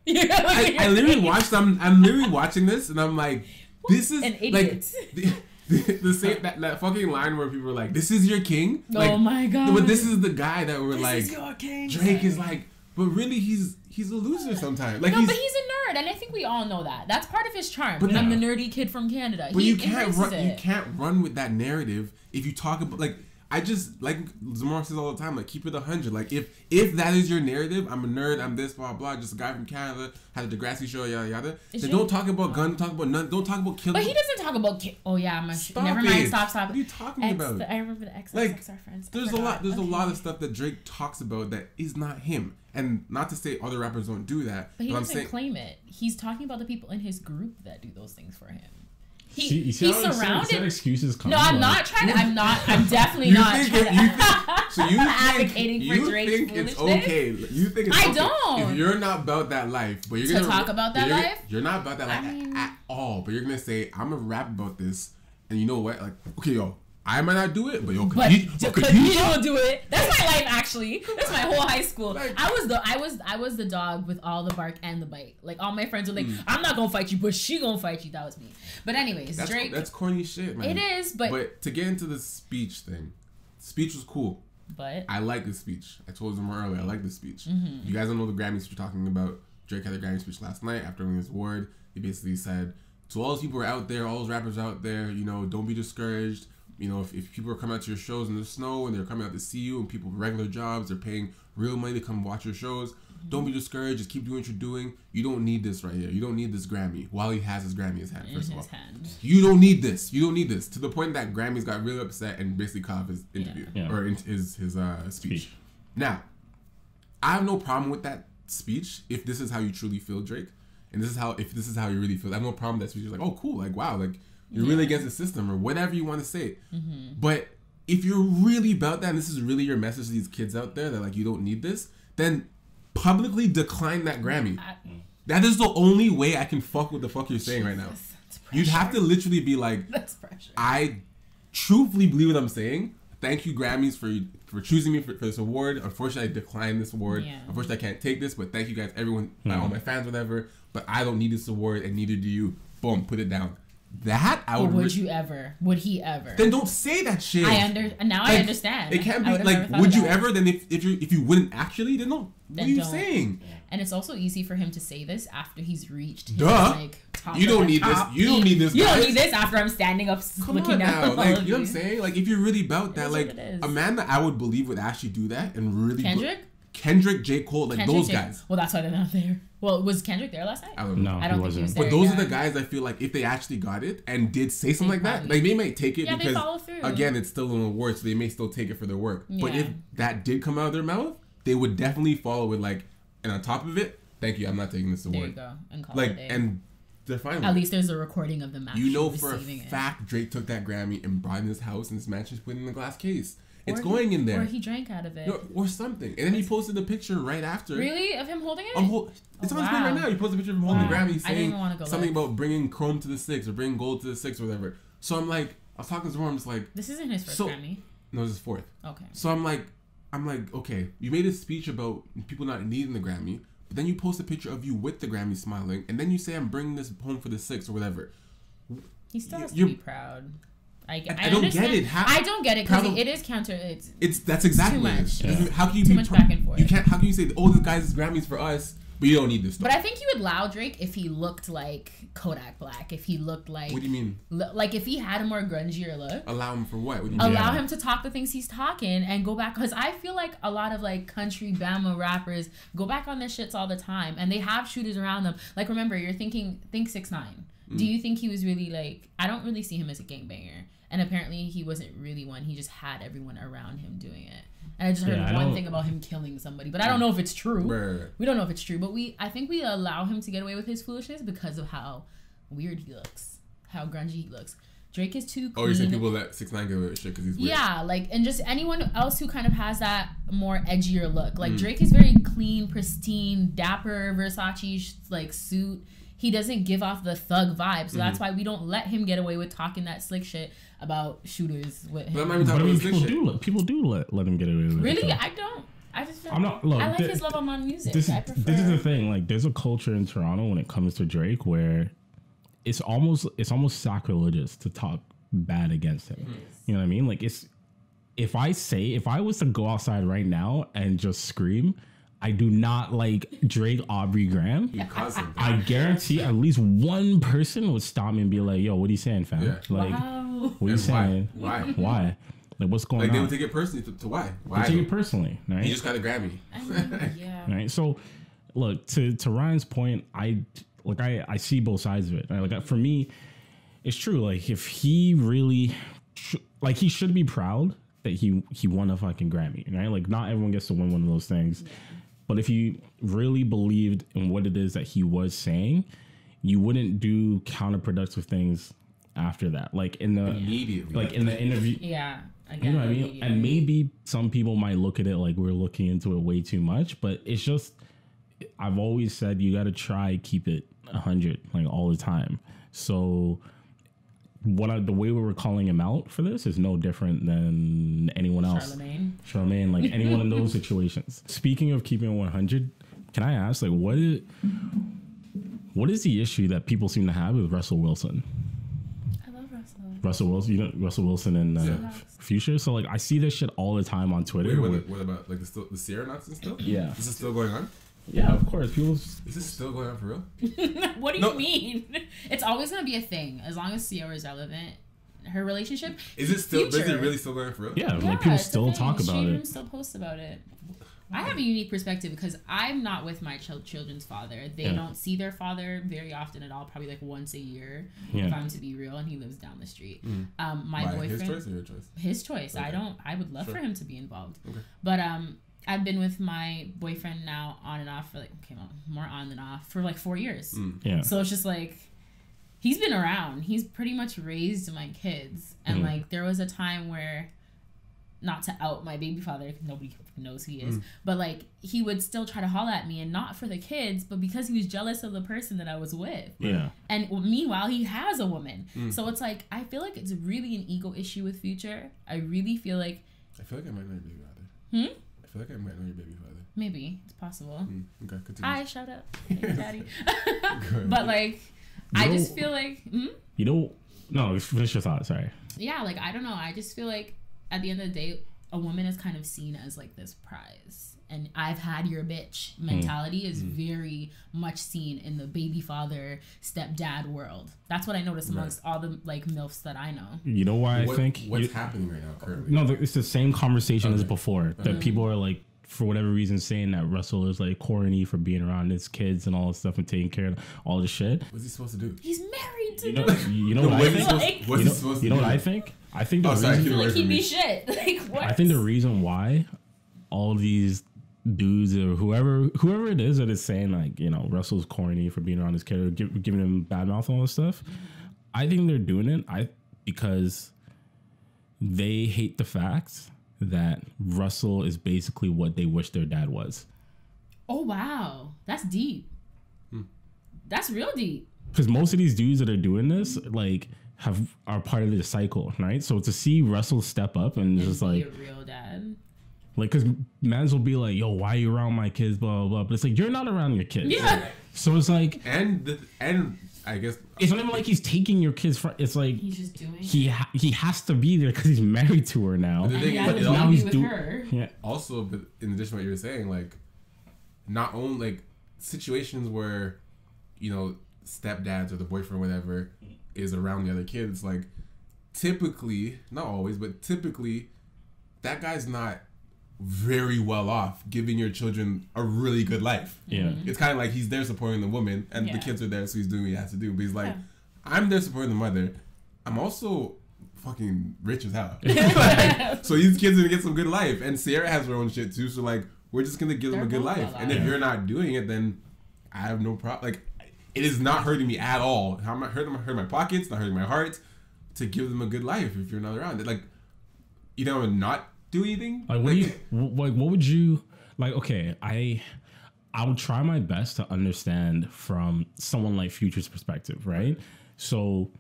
A: I literally watched I'm literally watching this and I'm like, this is
E: an idiot.
A: Like the same that fucking line where people were like, "This is your king." Like,
E: oh my God.
A: But this is the guy that were like,
E: is your king.
A: Drake is like, but really he's a loser sometimes. Like,
E: no, but he's a nerd, and I think we all know that. That's part of his charm. But I'm the nerdy kid from Canada.
A: But you can't run with that narrative if you talk about, like, I just, like Zamora says all the time, like, keep it 100. Like, if that is your narrative, I'm a nerd, I'm this, blah blah, just a guy from Canada, had a Degrassi show, yada yada. Then don't talk about guns, don't talk about none, don't talk about killing.
E: But he doesn't talk about oh yeah, never mind, stop.
A: What are you talking about?
E: I remember the X our friends.
A: There's a lot of stuff that Drake talks about that is not him. And not to say other rappers don't do that.
E: But he doesn't claim it. He's talking about the people in his group that do those things for him.
D: He's surrounded. Excuses
E: no, I'm not trying to. I'm definitely not advocating for Drake's foolishness.
A: It's okay. You think it's okay.
E: I don't.
A: If you're not about that life, but you're gonna
E: talk about that life.
A: You're not about that life at all. But you're gonna say, "I'm gonna rap about this," and you know what? Like, okay, yo. I might not do it, but yo,
E: could you don't do it. That's my life, actually. That's my whole high school. Like, I was the dog with all the bark and the bite. Like, all my friends were like, "I'm not gonna fight you, but she gonna fight you." That was me. But anyways, Drake.
A: That's corny shit, man.
E: It is, but
A: to get into the speech thing, speech was cool.
E: But
A: I like the speech. I told them earlier, I like the speech.
E: Mm-hmm.
A: You guys don't know the Grammy speech we're talking about. Drake had a Grammy speech last night after winning his award. He basically said, to all those people who are out there, all those rappers out there, you know, don't be discouraged. You know, if people are coming out to your shows in the snow and they're coming out to see you and people with regular jobs, they're paying real money to come watch your shows, Don't be discouraged. Just keep doing what you're doing. You don't need this right here. You don't need this Grammy. While he has his Grammy in his hand, first of all. You don't need this. You don't need this. To the point that Grammys got really upset and basically cut off his interview or his speech. Now, I have no problem with that speech if this is how you truly feel, Drake, and if this is how you really feel. I have no problem with that speech. You're like, oh, cool, like wow, like you're really against the system or whatever you want to say. But if you're really about that, and this is really your message to these kids out there that like you don't need this, then publicly decline that Grammy. That is the only way I can fuck with the fuck you're saying right now. You'd have to literally be like, that's pressure. I truthfully believe what I'm saying. Thank you, Grammys, for choosing me for this award. Unfortunately, I declined this award. Unfortunately, I can't take this, but thank you guys, everyone, all my fans, whatever. But I don't need this award, and neither do you. Boom, put it down. That I would.
E: Or would you ever? Would he ever?
A: Then don't say that shit.
E: I understand.
A: It can't be like. Would you ever? Then if you wouldn't actually, then don't. What are you saying?
E: And it's also easy for him to say this after he's reached his,
A: like, top. You don't need this. You don't need this.
E: You don't need this after I'm standing up looking down.
A: Like, you know what I'm saying? Like, if you're really about that, like a man that I would believe would actually do that and really. Kendrick, J. Cole, like those guys.
E: Well, that's why they're not there. Well, was Kendrick there last night?
A: I don't know.
D: I don't think he was
A: there. But those are the guys I feel like if they actually got it and did say something like that, like they might take it because again, it's still an award, so they may still take it for their work. But if that did come out of their mouth, they would definitely follow with like, and on top of it, thank you, I'm not taking this award.
E: There you go. And call
A: like,
E: it a day.
A: and they're fine.
E: At least there's a recording of them.
A: You know for a fact Drake took that Grammy and brought it in his house and his mansion, put it in a glass case. It's going in there.
E: Or he drank out of it.
A: Or something. And then he posted a picture right after.
E: Really? Of him holding it?
A: It's on his screen right now. He posted a picture of him holding the Grammy saying something about bringing chrome to the 6 or bringing gold to the 6 or whatever. So I'm like, I was talking to Zora, I'm just like...
E: This isn't his first Grammy.
A: No, this is 4th.
E: Okay.
A: So I'm like, okay, you made a speech about people not needing the Grammy, but then you post a picture of you with the Grammy smiling, and then you say, I'm bringing this home for the 6 or whatever.
E: He still has to be proud. I
A: don't get it.
E: I don't get it because it is counter.
A: That's exactly
E: too much.
A: It. How can you
E: too
A: be
E: much back and forth?
A: You can't. How can you say, oh, this guy's Grammys for us, but you don't need this stuff?
E: But I think you would allow Drake if he looked like Kodak Black. If he looked like.
A: What do you mean?
E: Like if he had a more grungier look.
A: Allow him for what? What do you
E: mean? Allow him to talk the things he's talking and go back, because I feel like a lot of like country Bama rappers go back on their shits all the time, and they have shooters around them. Like remember, think 6ix9ine. Do you think he was really like? I don't really see him as a gangbanger. And apparently he wasn't really one. He just had everyone around him doing it. And I just heard one thing about him killing somebody. But I don't know if it's true. Right. We don't know if it's true. But I think we allow him to get away with his foolishness because of how weird he looks. How grungy he looks. Drake is too clean. Oh, you're saying people let 6ix9ine get away with shit because he's weird? Yeah, like, and just anyone else who kind of has that more edgier look. Like, Drake is very clean, pristine, dapper, Versace, like, suit. He doesn't give off the thug vibe. So that's why we don't let him get away with talking that slick shit about shooters with him.
D: People do let him get away with it.
E: Really? I don't. I just feel I like his love on music. This
D: is the thing. Like, there's a culture in Toronto when it comes to Drake where it's almost sacrilegious to talk bad against him. You know what I mean? Like, if I was to go outside right now and just scream, I do not like Drake Aubrey Graham, I guarantee at least one person would stop me and be like, yo, what are you saying, fam? Yeah. Like, what are you saying? Why? Like, what's going on?
A: Like, they would take it personally to why?
D: They take it personally, right?
A: He just got a Grammy.
D: Right? So, look, to Ryan's point, I see both sides of it. Right? Like, for me, it's true. Like, if he really... like, he should be proud that he won a fucking Grammy, right? Like, not everyone gets to win one of those things. Yeah. But if you really believed in what it is that he was saying, you wouldn't do counterproductive things after that. Like in the interview.
E: Yeah.
D: You know what I mean? And maybe some people might look at it like we're looking into it way too much, but it's just, I've always said you got to try keep it 100 like all the time. So the way we were calling him out for this is no different than anyone else. Charlemagne, like anyone in those situations. Speaking of keeping it 100, can I ask, like, what is the issue that people seem to have with Russell Wilson?
E: I love
D: Russell Wilson. You know Russell Wilson and Future. So like, I see this shit all the time on Twitter.
A: Wait, what about like the Sierra nonsense still?
D: Yeah,
A: this is still going on.
D: Yeah, of course.
A: Is this still going on for real?
E: What do you mean? It's always gonna be a thing as long as Sierra is relevant. Her relationship.
A: Is it still? Is it really still going on for real?
D: Yeah, like people still talk about it.
E: Still post about it. I have a unique perspective because I'm not with my children's father. They don't see their father very often at all, probably like once a year, if I'm to be real, and he lives down the street. My boyfriend... His choice or your choice? His choice. Okay. I would love for him to be involved. Okay. But I've been with my boyfriend now on and off for like, more on than off, for like 4 years. Yeah. So it's just like, he's been around. He's pretty much raised my kids. And like, there was a time where... not to out my baby father, nobody knows who he is, but like he would still try to holler at me, and not for the kids, but because he was jealous of the person that I was with. Yeah. And meanwhile, he has a woman. So it's like, I feel like it's really an ego issue with Future. I really feel like... I feel like I might know your baby father. I feel like I might know your baby father. Maybe. It's possible. Okay, continue. Hi, shout out. Hey, daddy. But like, I just feel like...
D: No, finish your thought, sorry.
E: Yeah, like, I don't know. I just feel like at the end of the day, a woman is kind of seen as like this prize, and I've had your bitch mentality is very much seen in the baby father, stepdad world. That's what I noticed amongst all the like MILFs that I know.
D: You know why I think
A: what's happening right now currently?
D: No, it's the same conversation as before. That people are like, for whatever reason, saying that Russell is like corny for being around his kids and all this stuff and taking care of all this shit.
A: What's he supposed to do?
E: He's married to
D: you know what I think? What's he supposed to do? You know what I think? I think the reason,
E: like he be shit. Like what?
D: I think the reason why all these dudes or whoever it is that is saying like, you know, Russell's corny for being around his kid, giving him bad mouth and all this stuff, I think they're doing it because they hate the fact that Russell is basically what they wish their dad was.
E: Oh wow, that's deep. That's real deep.
D: Because most of these dudes that are doing this, like, are part of the cycle, right? So to see Russell step up and just like
E: a real dad,
D: like, because mans will be like, "Yo, why are you around my kids?" Blah blah blah. But it's like, you're not around your kids. Yeah. So it's like,
A: and I guess
D: it's not even like he's taking your kids from. It's like
E: he's just doing.
D: He has to be there because he's married to her now.
E: But now he's doing her.
A: Yeah. Also, but in addition to what you were saying, like, not only like situations where, you know, stepdads or the boyfriend, whatever, is around the other kids, like, typically, not always, but typically, that guy's not very well off giving your children a really good life.
D: Yeah.
A: It's kind of like he's there supporting the woman, and the kids are there, so he's doing what he has to do. But he's like, I'm there supporting the mother. I'm also fucking rich as hell. Like, so these kids are gonna get some good life. And Sierra has her own shit too, so like, we're just gonna give them a good life. And if you're not doing it, then I have no problem. Like, it is not hurting me at all. I'm not hurting my pockets, not hurting my heart, to give them a good life if you're not around. Like, you know, not do anything.
D: Like, what would you like? Okay, I would try my best to understand from someone like Future's perspective, right? So,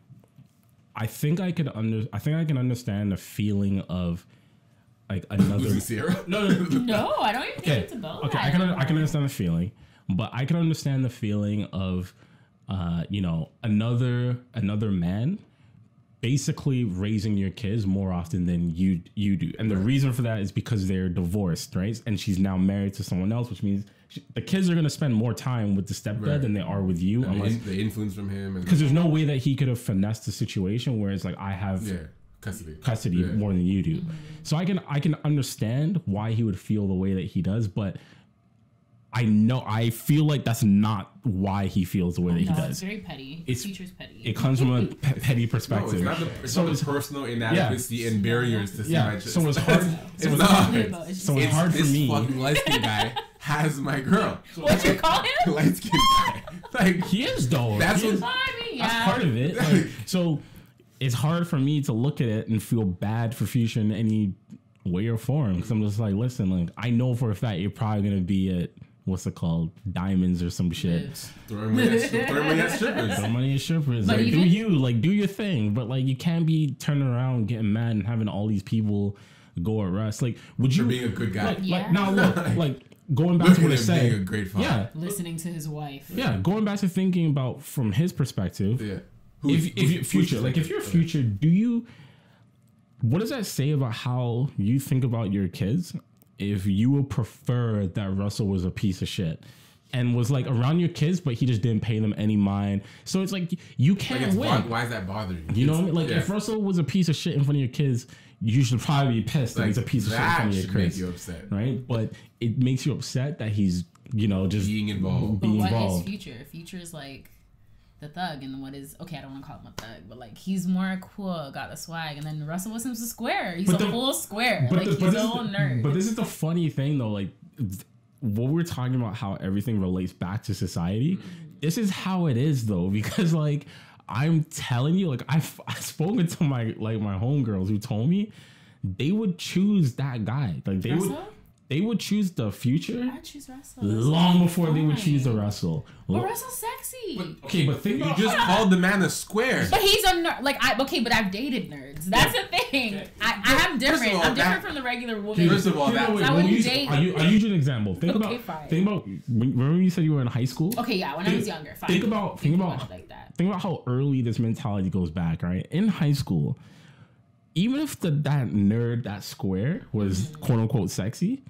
D: I think I can understand the feeling of like another.
A: Sierra?
E: No, I don't even think it's about that.
D: Okay, I can understand the feeling, but I can understand the feeling of, you know, another man basically raising your kids more often than you do. And the reason for that is because they're divorced, right? And she's now married to someone else, which means the kids are going to spend more time with the stepdad than they are with you.
A: Unless the influence from him.
D: Because there's no way that he could have finessed the situation where it's like, I have custody more than you do. So I can understand why he would feel the way that he does, but I feel like that's not why he feels the way that he does.
E: It's very petty. Future's petty.
D: It comes from a petty perspective.
A: No, it's not the personal inadequacy and barriers to
D: so it's hard. So it's hard for me.
A: This fucking light-skinned guy has my girl.
E: What you call him?
A: Light-skinned guy. Like,
D: he is though.
A: That's
D: part of it. Like, so it's hard for me to look at it and feel bad for Future in any way or form, because I'm just like, listen, like, I know for a fact you're probably gonna be at, what's it called, Diamonds or some shit.
A: Throw money at strippers.
D: Throw money at strippers. Like, do your thing. But like, you can't be turning around, getting mad, and having all these people go arrest. Like, would you
A: being a good guy?
D: Like now look, like, going back to what I said,
A: being a great father.
E: Listening to his wife.
D: Yeah, going back to thinking about from his perspective.
A: Yeah.
D: If you're Future, do you? What does that say about how you think about your kids? If you would prefer that Russell was a piece of shit and was like around your kids, but he just didn't pay them any mind. So it's like you can't win.
A: Why is that bothering you?
D: You know what I mean? Like if Russell was a piece of shit in front of your kids, you should probably be pissed that he's a piece of shit in front of your kids.
A: Make you upset,
D: right? But it makes you upset that he's just
A: being involved.
E: But what is Future? Future is like the thug, and what is I don't want to call him a thug, but like he's more cool, got the swag, and then Russell Wilson's a square. He's full square. Like he's a whole nerd.
D: But this is the funny thing though, like what we're talking about, how everything relates back to society. This is how it is though, because like I'm telling you, like I've spoken to my homegirls who told me they would choose that guy. Like they would choose the Future.
E: I choose Russell.
D: Long before they would choose the Russell.
E: But Russell's sexy.
D: But think about,
A: you just called the man a square.
E: But he's a nerd. But I've dated nerds. That's the thing.
A: Okay.
E: I'm different. I'm different from the regular woman.
A: First of all,
E: I wouldn't date.
D: I'll use an example. Think about. Remember you said you were in high school?
E: Okay, yeah, when I was younger. Fine.
D: Think about how early this mentality goes back, right? In high school, even if that nerd, that square was quote unquote sexy,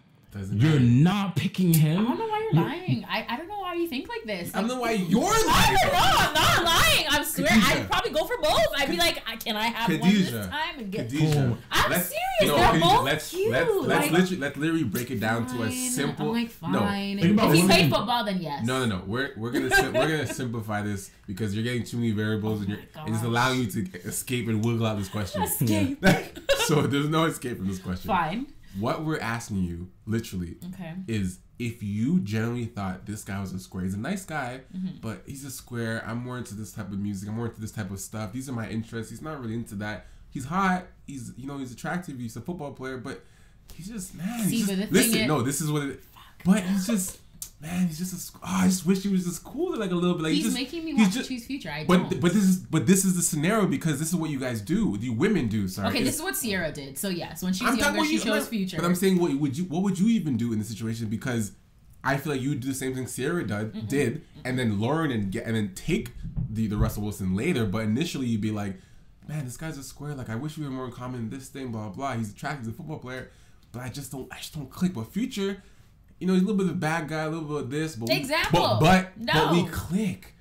D: you're not picking him.
E: I don't know why you're lying. I don't know why you think like this.
A: I don't know why you're lying.
E: I don't know. I'm not lying. I swear. I'd probably go for both. I'd be like, can I have one this time and get boom? I'm serious. They're both cute.
A: Let's literally break it down to a simple.
E: I'm like, fine.
A: No,
E: if he played football, then yes.
A: No. We're gonna simplify this because you're getting too many variables and it's allowing you to escape and wiggle out this question.
E: Escape.
A: So there's no escape from this question.
E: Fine.
A: What we're asking you, literally, is if you generally thought this guy was a square. He's a nice guy, but he's a square. I'm more into this type of music. I'm more into this type of stuff. These are my interests. He's not really into that. He's hot. He's attractive. He's a football player, but he's just, man. This is what it. But he's just. Man, he's just I just wish he was just cooler, like a little bit. Like
E: he's making me want to choose Future. But
A: this is the scenario because this is what you guys do. The women do. Sorry.
E: Okay, this is what Sierra did. So yes, when she was younger, she chose Future.
A: But I'm saying, what would you even do in this situation? Because I feel like you would do the same thing Sierra did, and then learn and then take the Russell Wilson later. But initially, you'd be like, man, this guy's a square. Like I wish we were more in common in this thing. Blah blah. He's attractive. He's a football player, but I just don't click. But Future. He's a little bit of a bad guy, a little bit of this. But we click.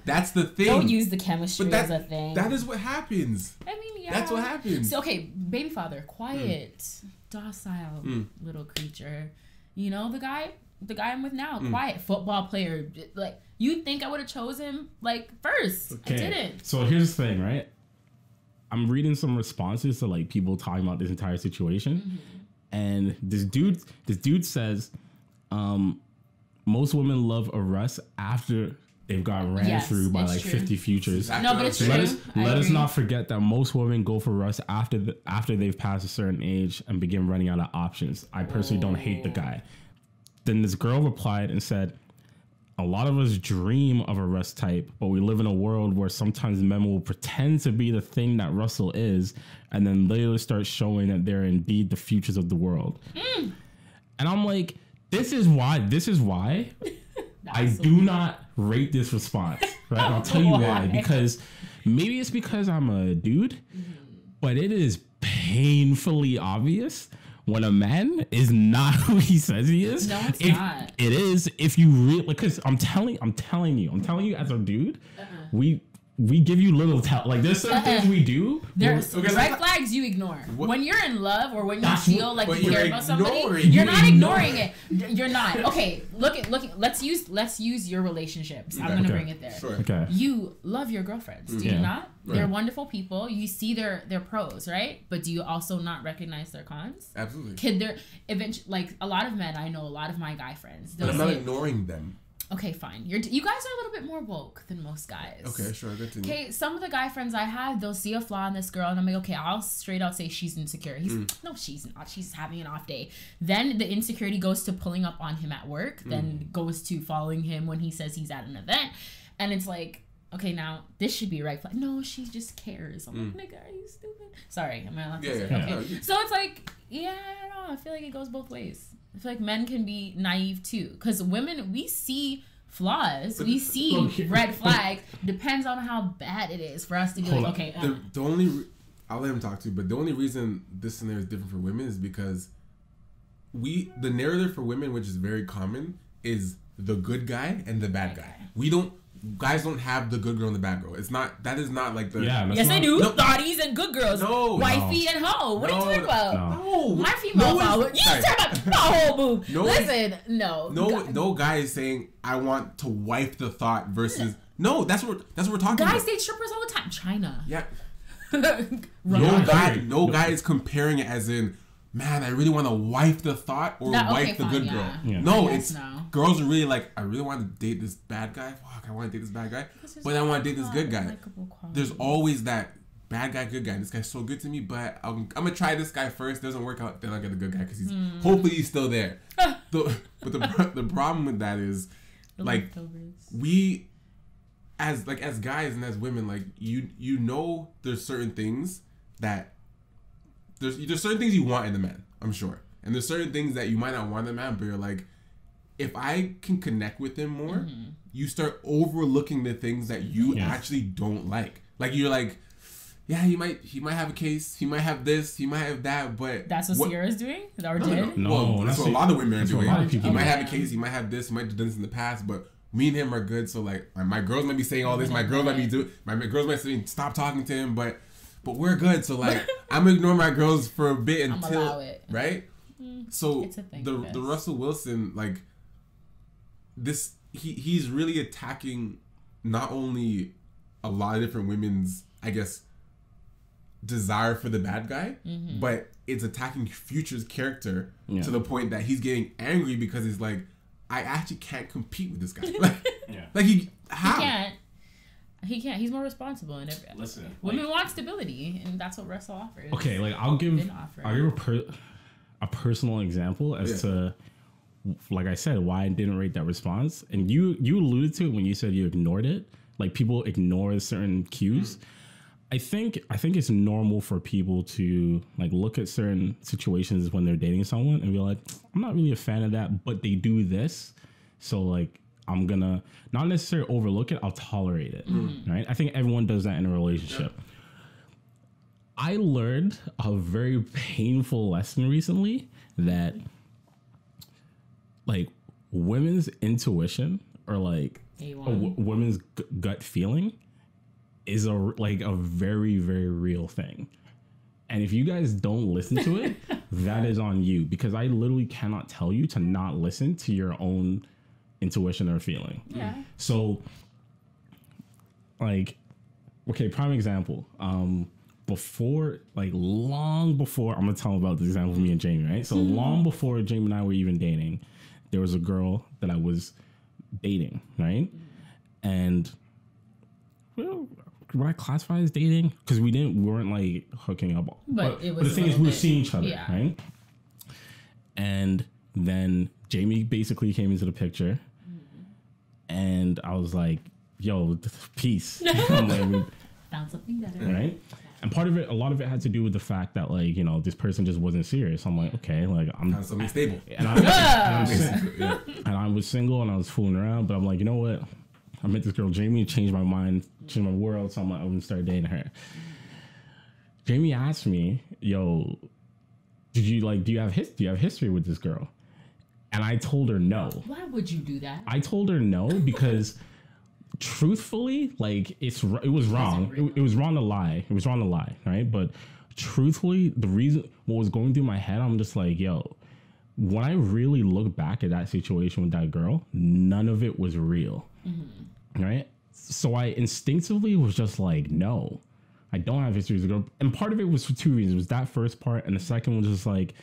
A: That's the thing.
E: Don't use the chemistry as a thing.
A: That is what happens.
E: I mean, yeah.
A: That's what happens.
E: So, okay, baby father, quiet, docile little creature. The guy I'm with now, quiet, football player. Like, you'd think I would have chosen him, like, first. Okay. I didn't.
D: So, here's the thing, right? I'm reading some responses to, like, people talking about this entire situation. And this dude says, most women love a Russ after they've got ran through by like 50 Futures.
E: No, but it's true.
D: Let us not forget that most women go for Russ after they've passed a certain age and begin running out of options. I personally don't hate the guy. Then this girl replied and said, a lot of us dream of a Russ type, but we live in a world where sometimes men will pretend to be the thing that Russell is, and then later start showing that they're indeed the futures of the world. And I'm like, this is why I do not rate this response. Right? And I'll tell you why. Because maybe it's because I'm a dude, but it is painfully obvious when a man is not who he says he is.
E: No, it's not.
D: It is if you really, because I'm telling you as a dude, we give you little like there's some things we do.
E: There's red flags you ignore. When you're in love or when you feel like you care about somebody, you're not ignoring it. You're not. Okay, look. Let's use your relationships. I'm gonna bring it there.
A: Sure.
D: Okay.
E: You love your girlfriends, do you not? Right. They're wonderful people. You see their pros, right? But do you also not recognize their cons?
A: Absolutely.
E: Kid, they're eventually like a lot of men. I know a lot of my guy friends.
A: But I'm not ignoring them.
E: Okay, fine. You guys are a little bit more woke than most guys.
A: Okay, sure.
E: Okay, some of the guy friends I have, they'll see a flaw in this girl, and I'm like, okay, I'll straight out say she's insecure. No, she's not. She's having an off day. Then the insecurity goes to pulling up on him at work. Then goes to following him when he says he's at an event, and it's like, okay, now this should be a right flag. No, she just cares. I'm like, nigga, are you stupid? Sorry, am I allowed to say? Okay. No, so it's like, yeah, I don't know. I feel like it goes both ways. I feel like men can be naive too, because women, we see flaws, we see red flags. Depends on how bad it is for us to be like, okay.
A: The only I'll let him talk to you, but the only reason this scenario is different for women is because the narrative for women, which is very common, is the good guy and the bad guy. Guys don't have the good girl and the bad girl. That is not like the...
E: Yeah, yes, they do. No. Thotties and good girls.
A: No.
E: Wifey and hoe. What are you talking about?
A: No.
E: My female follower. You talking about my whole boob. Listen, no.
A: No guy is saying, I want to wife the thought versus... No, that's what we're talking about.
E: Guys date strippers all the time. China.
A: Yeah. No guy is comparing it as in, man, I really want to wife the thought or wife the good girl. Yeah. No, girls are really like, I really want to date this bad guy. Fuck, I want to date this bad guy, but I want to date this good guy. There's always that bad guy, good guy. This guy's so good to me, but I'm gonna try this guy first. Doesn't work out, then I'll get the good guy because hopefully he's still there. But the problem with that is like we. As guys and as women, like you know, there's certain things that there's certain things you want in a man, I'm sure, and there's certain things that you might not want in a man, but you're like, if I can connect with him more, you start overlooking the things that you actually don't like. Like you're like, yeah, he might have a case, he might have this, he might have that, but
E: that's what Sierra's doing, or did?
A: No, that's what a lot of women are doing. He might have a case, he might have this, he might have done this in the past, but me and him are good, so like my girls might be saying all this. My girls might be saying stop talking to him, but we're good. So like I'm gonna ignore my girls for a bit until
E: allow it.
A: Right. So the Russell Wilson, like this, he's really attacking not only a lot of different women's, I guess, desire for the bad guy, but it's attacking Future's character to the point that he's getting angry because he's like, I actually can't compete with this guy. Like how? He can't. He's more responsible. And women want stability, and that's what Russell offers.
D: Okay, like I'll give a personal example as to, like I said, why I didn't rate that response. And you alluded to it when you said you ignored it. Like people ignore certain cues. I think it's normal for people to like look at certain situations when they're dating someone and be like, I'm not really a fan of that, but they do this, so like I'm gonna not necessarily overlook it, I'll tolerate it. Right? I think everyone does that in a relationship. I learned a very painful lesson recently that like women's intuition or like women's gut feeling is a very, very real thing. And if you guys don't listen to it, that is on you, because I literally cannot tell you to not listen to your own intuition or feeling. Yeah. So like, okay, prime example. Long before, I'm gonna tell them about the example of me and Jamie, right? So long before Jamie and I were even dating, there was a girl that I was dating, right? And well, would I classify as dating? Because we weren't like hooking up. But the thing is, we were seeing each other, right? And then Jamie basically came into the picture, and I was like, "Yo, peace." I'm like,
E: found something better,
D: right? And a lot of it had to do with the fact that like, you know, this person just wasn't serious. I'm like, okay, like I'm
A: something stable,
D: and I was single and I was fooling around, but I'm like, you know what? I met this girl, Jamie, changed my mind, changed my world, so I'm like, I'm gonna start dating her. Jamie asked me, yo, do you have history with this girl? And I told her no.
E: Why would you do that?
D: I told her no because truthfully, like it was wrong. It was wrong to lie. It was wrong to lie, right? But truthfully, what was going through my head, I'm just like, yo, when I really look back at that situation with that girl, none of it was real. Right? So I instinctively was just like, no, I don't have history with the girl. And part of it was for two reasons. It was that first part, and the second was just like,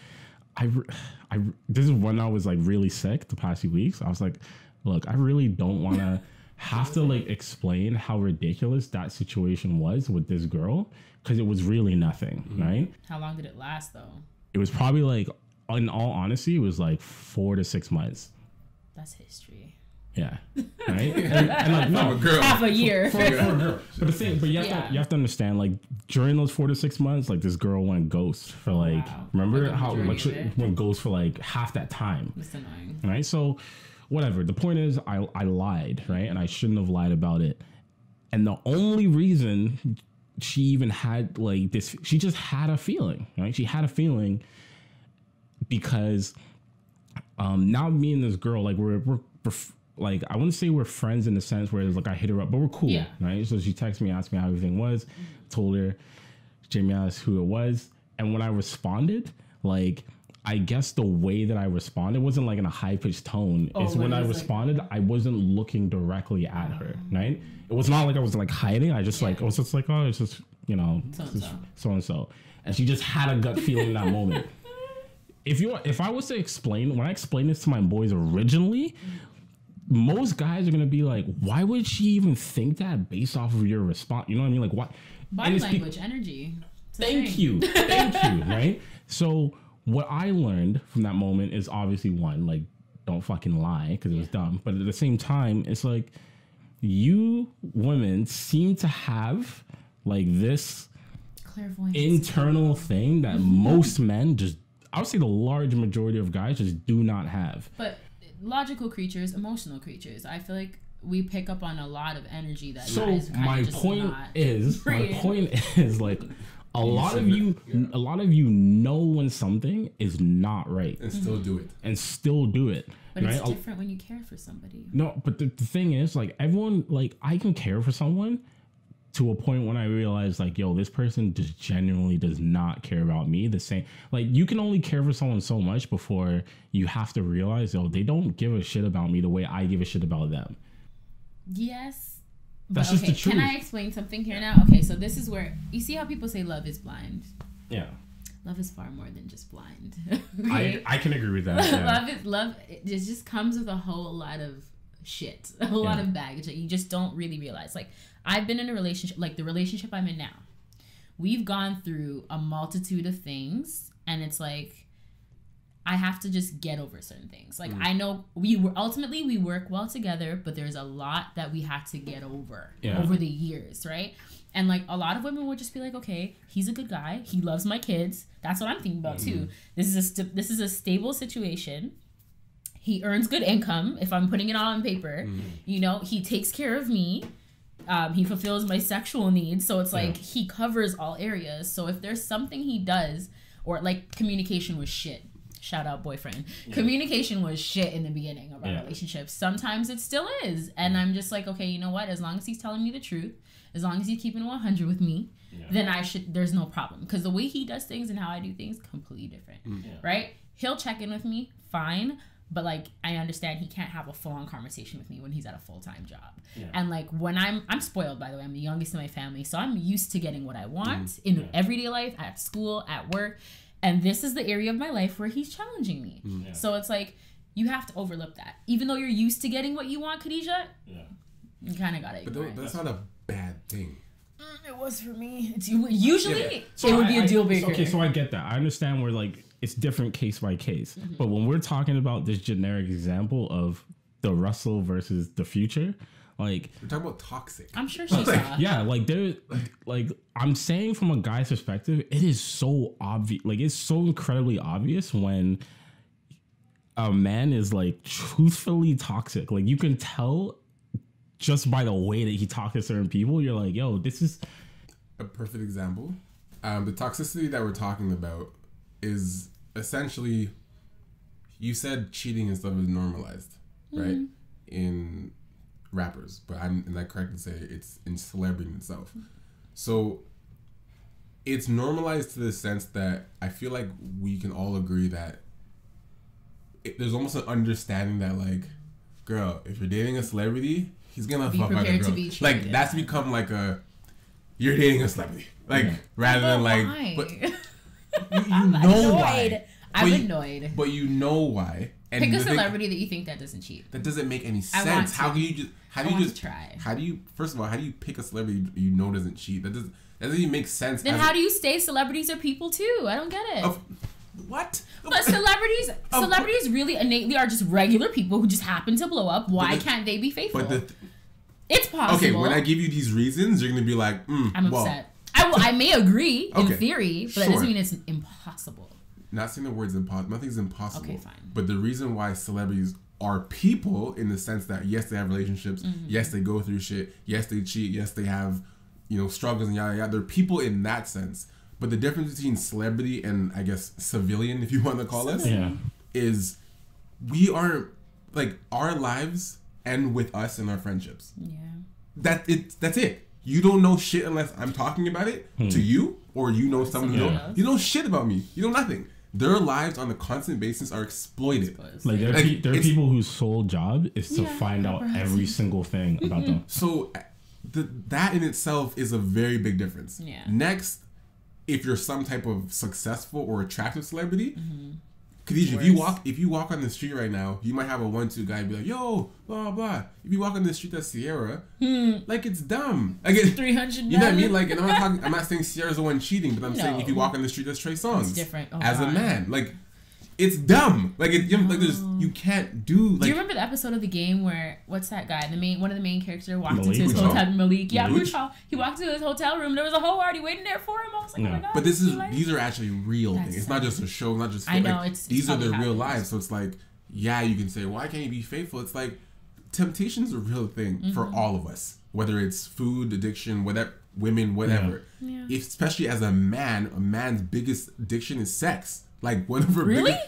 D: this is when I was like really sick the past few weeks. I was like, look, I really don't want to have to like explain how ridiculous that situation was with this girl, because it was really nothing, right?
E: How long did it last though?
D: It was probably like, in all honesty, it was like 4 to 6 months.
E: That's history.
D: Yeah, right. and like, no,
A: girl.
E: Half a year.
D: For a girl. But you have to understand, like during those 4 to 6 months, like this girl went ghost for like, remember how like went ghost for like half that time.
E: That's annoying.
D: Right. So whatever. The point is, I lied, right, and I shouldn't have lied about it. And the only reason she even had like this, she just had a feeling, right? She had a feeling because now me and this girl, like we're like, I wouldn't say we're friends in the sense where it's like I hit her up, but we're cool, right? So she texted me, asked me how everything was, told her, Jamie asked who it was, and when I responded, like, I guess the way that I responded wasn't like in a high pitched tone. It's when I responded, like, I wasn't looking directly at her, right? It was not like I was like hiding. I just like, I was just like, oh, it's just, you know, so and so, and she just had a gut feeling in that moment. If I was to explain, when I explained this to my boys originally, most guys are gonna be like, why would she even think that based off of your response? You know what I mean? Like, what?
E: Body language, energy.
D: Thank you, right? So what I learned from that moment is obviously one, like, don't fucking lie because it was dumb. But at the same time, it's like you women seem to have like this internal thing that most men just, I would say the large majority of guys just do not have.
E: But logical creatures, emotional creatures. I feel like we pick up on a lot of energy that. So
D: my point is like a lot of you know when something is not right
A: and still do it.
E: But right? It's different when you care for somebody.
D: No, but the thing is, like, everyone, like, I can care for someone to a point when I realize, like, yo, this person just genuinely does not care about me the same. Like, you can only care for someone so much before you have to realize, yo, they don't give a shit about me the way I give a shit about them.
E: Yes.
D: That's just the truth.
E: Can I explain something here now? Okay, so this is where, you see how people say love is blind?
D: Yeah.
E: Love is far more than just blind.
D: Okay? I can agree with that. Yeah.
E: love. It just comes with a whole lot of shit, a whole lot of baggage that you just don't really realize. Like, I've been in a relationship, like the relationship I'm in now. We've gone through a multitude of things, and it's like, I have to just get over certain things. Like, I know we work well together, but there's a lot that we had to get over the years, right? And like a lot of women would just be like, okay, he's a good guy. He loves my kids. That's what I'm thinking about too. This is a stable situation. He earns good income. If I'm putting it all on paper, you know, he takes care of me. He fulfills my sexual needs. So it's like he covers all areas. So if there's something he does, or like communication was shit. Shout out boyfriend. Yeah. Communication was shit in the beginning of our relationship. Sometimes it still is. And I'm just like, okay, you know what? As long as he's telling me the truth, as long as he's keeping it 100 with me, then there's no problem. Because the way he does things and how I do things, completely different. Right? He'll check in with me, fine. But like, I understand he can't have a full-on conversation with me when he's at a full-time job. And like, when I'm spoiled, by the way, I'm the youngest in my family. So I'm used to getting what I want in everyday life, at school, at work. And this is the area of my life where he's challenging me. So it's like, you have to overlook that. Even though you're used to getting what you want, Khadijah, you kind of got to ignore it.
A: But that's not a bad thing.
E: It was for me. Usually, it would be a deal breaker.
D: Okay, so I get that. I understand where, like, it's different case by case. But when we're talking about this generic example of the Russell versus the Future, like,
A: we're talking about toxic.
E: I'm sure she saw.
D: Yeah, like, there, like, I'm saying from a guy's perspective, it is so obvious. Like, it's so incredibly obvious when a man is like truthfully toxic. Like, you can tell just by the way that he talks to certain people. You're like, yo, this is
A: a perfect example. The toxicity that we're talking about is essentially, you said cheating and stuff is normalized, right? In rappers, but am I correct to say it's in celebrity itself? So it's normalized to the sense that I feel like we can all agree that there's almost an understanding that, like, girl, if you're dating a celebrity, he's gonna fuck other girls. Like, that's become like you're dating a celebrity, like, rather than like,
E: why?
A: But you know why.
E: I'm annoyed.
A: But you know why. And
E: pick a celebrity that you think that doesn't cheat.
A: That doesn't make any sense. How do you
E: try?
A: How do you, first of all, how do you pick a celebrity you know doesn't cheat? That doesn't even make sense.
E: Then how do you say celebrities are people too? I don't get it.
A: What?
E: But celebrities really innately are just regular people who just happen to blow up. Why can't they be faithful? It's possible.
A: Okay, when I give you these reasons, you're gonna be like,
E: I'm upset. I may agree in theory, but that doesn't mean it's impossible.
A: Not saying the words impossible. Nothing's impossible.
E: Okay, fine.
A: But the reason why celebrities are people, in the sense that yes, they have relationships, yes, they go through shit, yes, they cheat, yes, they have, struggles and yada yada. They're people in that sense. But the difference between celebrity and, I guess, civilian, if you want to call us, is we aren't like our lives end with us and our friendships.
E: Yeah.
A: That's it. You don't know shit unless I'm talking about it to you, or you know someone who you know shit about me. You know nothing. Their lives on a constant basis are exploited.
D: Like there are people whose sole job is to find out every single thing about them. So
A: that in itself is a very big difference.
E: Yeah.
A: Next, if you're some type of successful or attractive celebrity, Khadijah, if you walk on the street right now, you might have a 1-2 guy be like, yo, blah blah. If you walk on the street that's Sierra, like it's dumb. Like it's
E: 300.
A: You know what I mean? Like, and I'm not saying Sierra's the one cheating, but I'm saying if you walk on the street that's Trey Songz,
E: it's different.
A: As a man, like it's dumb. Like you can't do. Like,
E: do you remember the episode of The Game where what's that guy? One of the main characters walked into his hotel. Malik. Yeah, Muchal. He walked into his hotel room. There was a whole party waiting there for him. I was like, oh my god.
A: But these are actually real things. It's not just a show. Not just.
E: I know.
A: Like, these are their real lives. So it's like, yeah, you can say, why can't you be faithful? It's like temptation's a real thing for all of us. Whether it's food addiction, whatever, women, whatever.
E: Yeah.
A: Especially as a man's biggest addiction is sex. Like one of her biggest,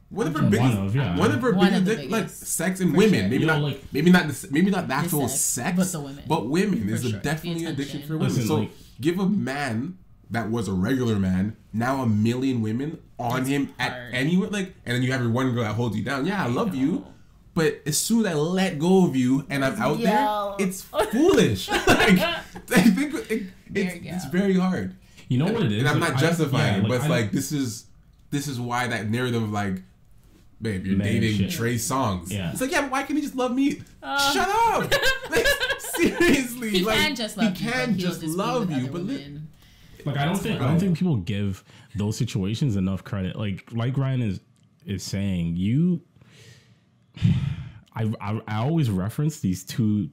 A: one of her biggest, like sex and women. Sure. Maybe not the actual sex, but women is definitely an addiction for women. So give a man that was a regular man now 1 million women on him at anywhere, like, and then you have your one girl that holds you down. Yeah, I love you, but as soon as I let go of you and I'm out there, it's foolish. Like, I think it's very hard.
D: You know what it is,
A: and I'm not justifying it, but it's like this is why that narrative of like, babe, you're dating Trey Songz. Yeah. It's like, yeah, but why can't he just love me? Shut up! Like, seriously,
E: he
A: like,
E: can just love you,
A: but
D: like I don't think people give those situations enough credit. Like Ryan is saying, I always reference these two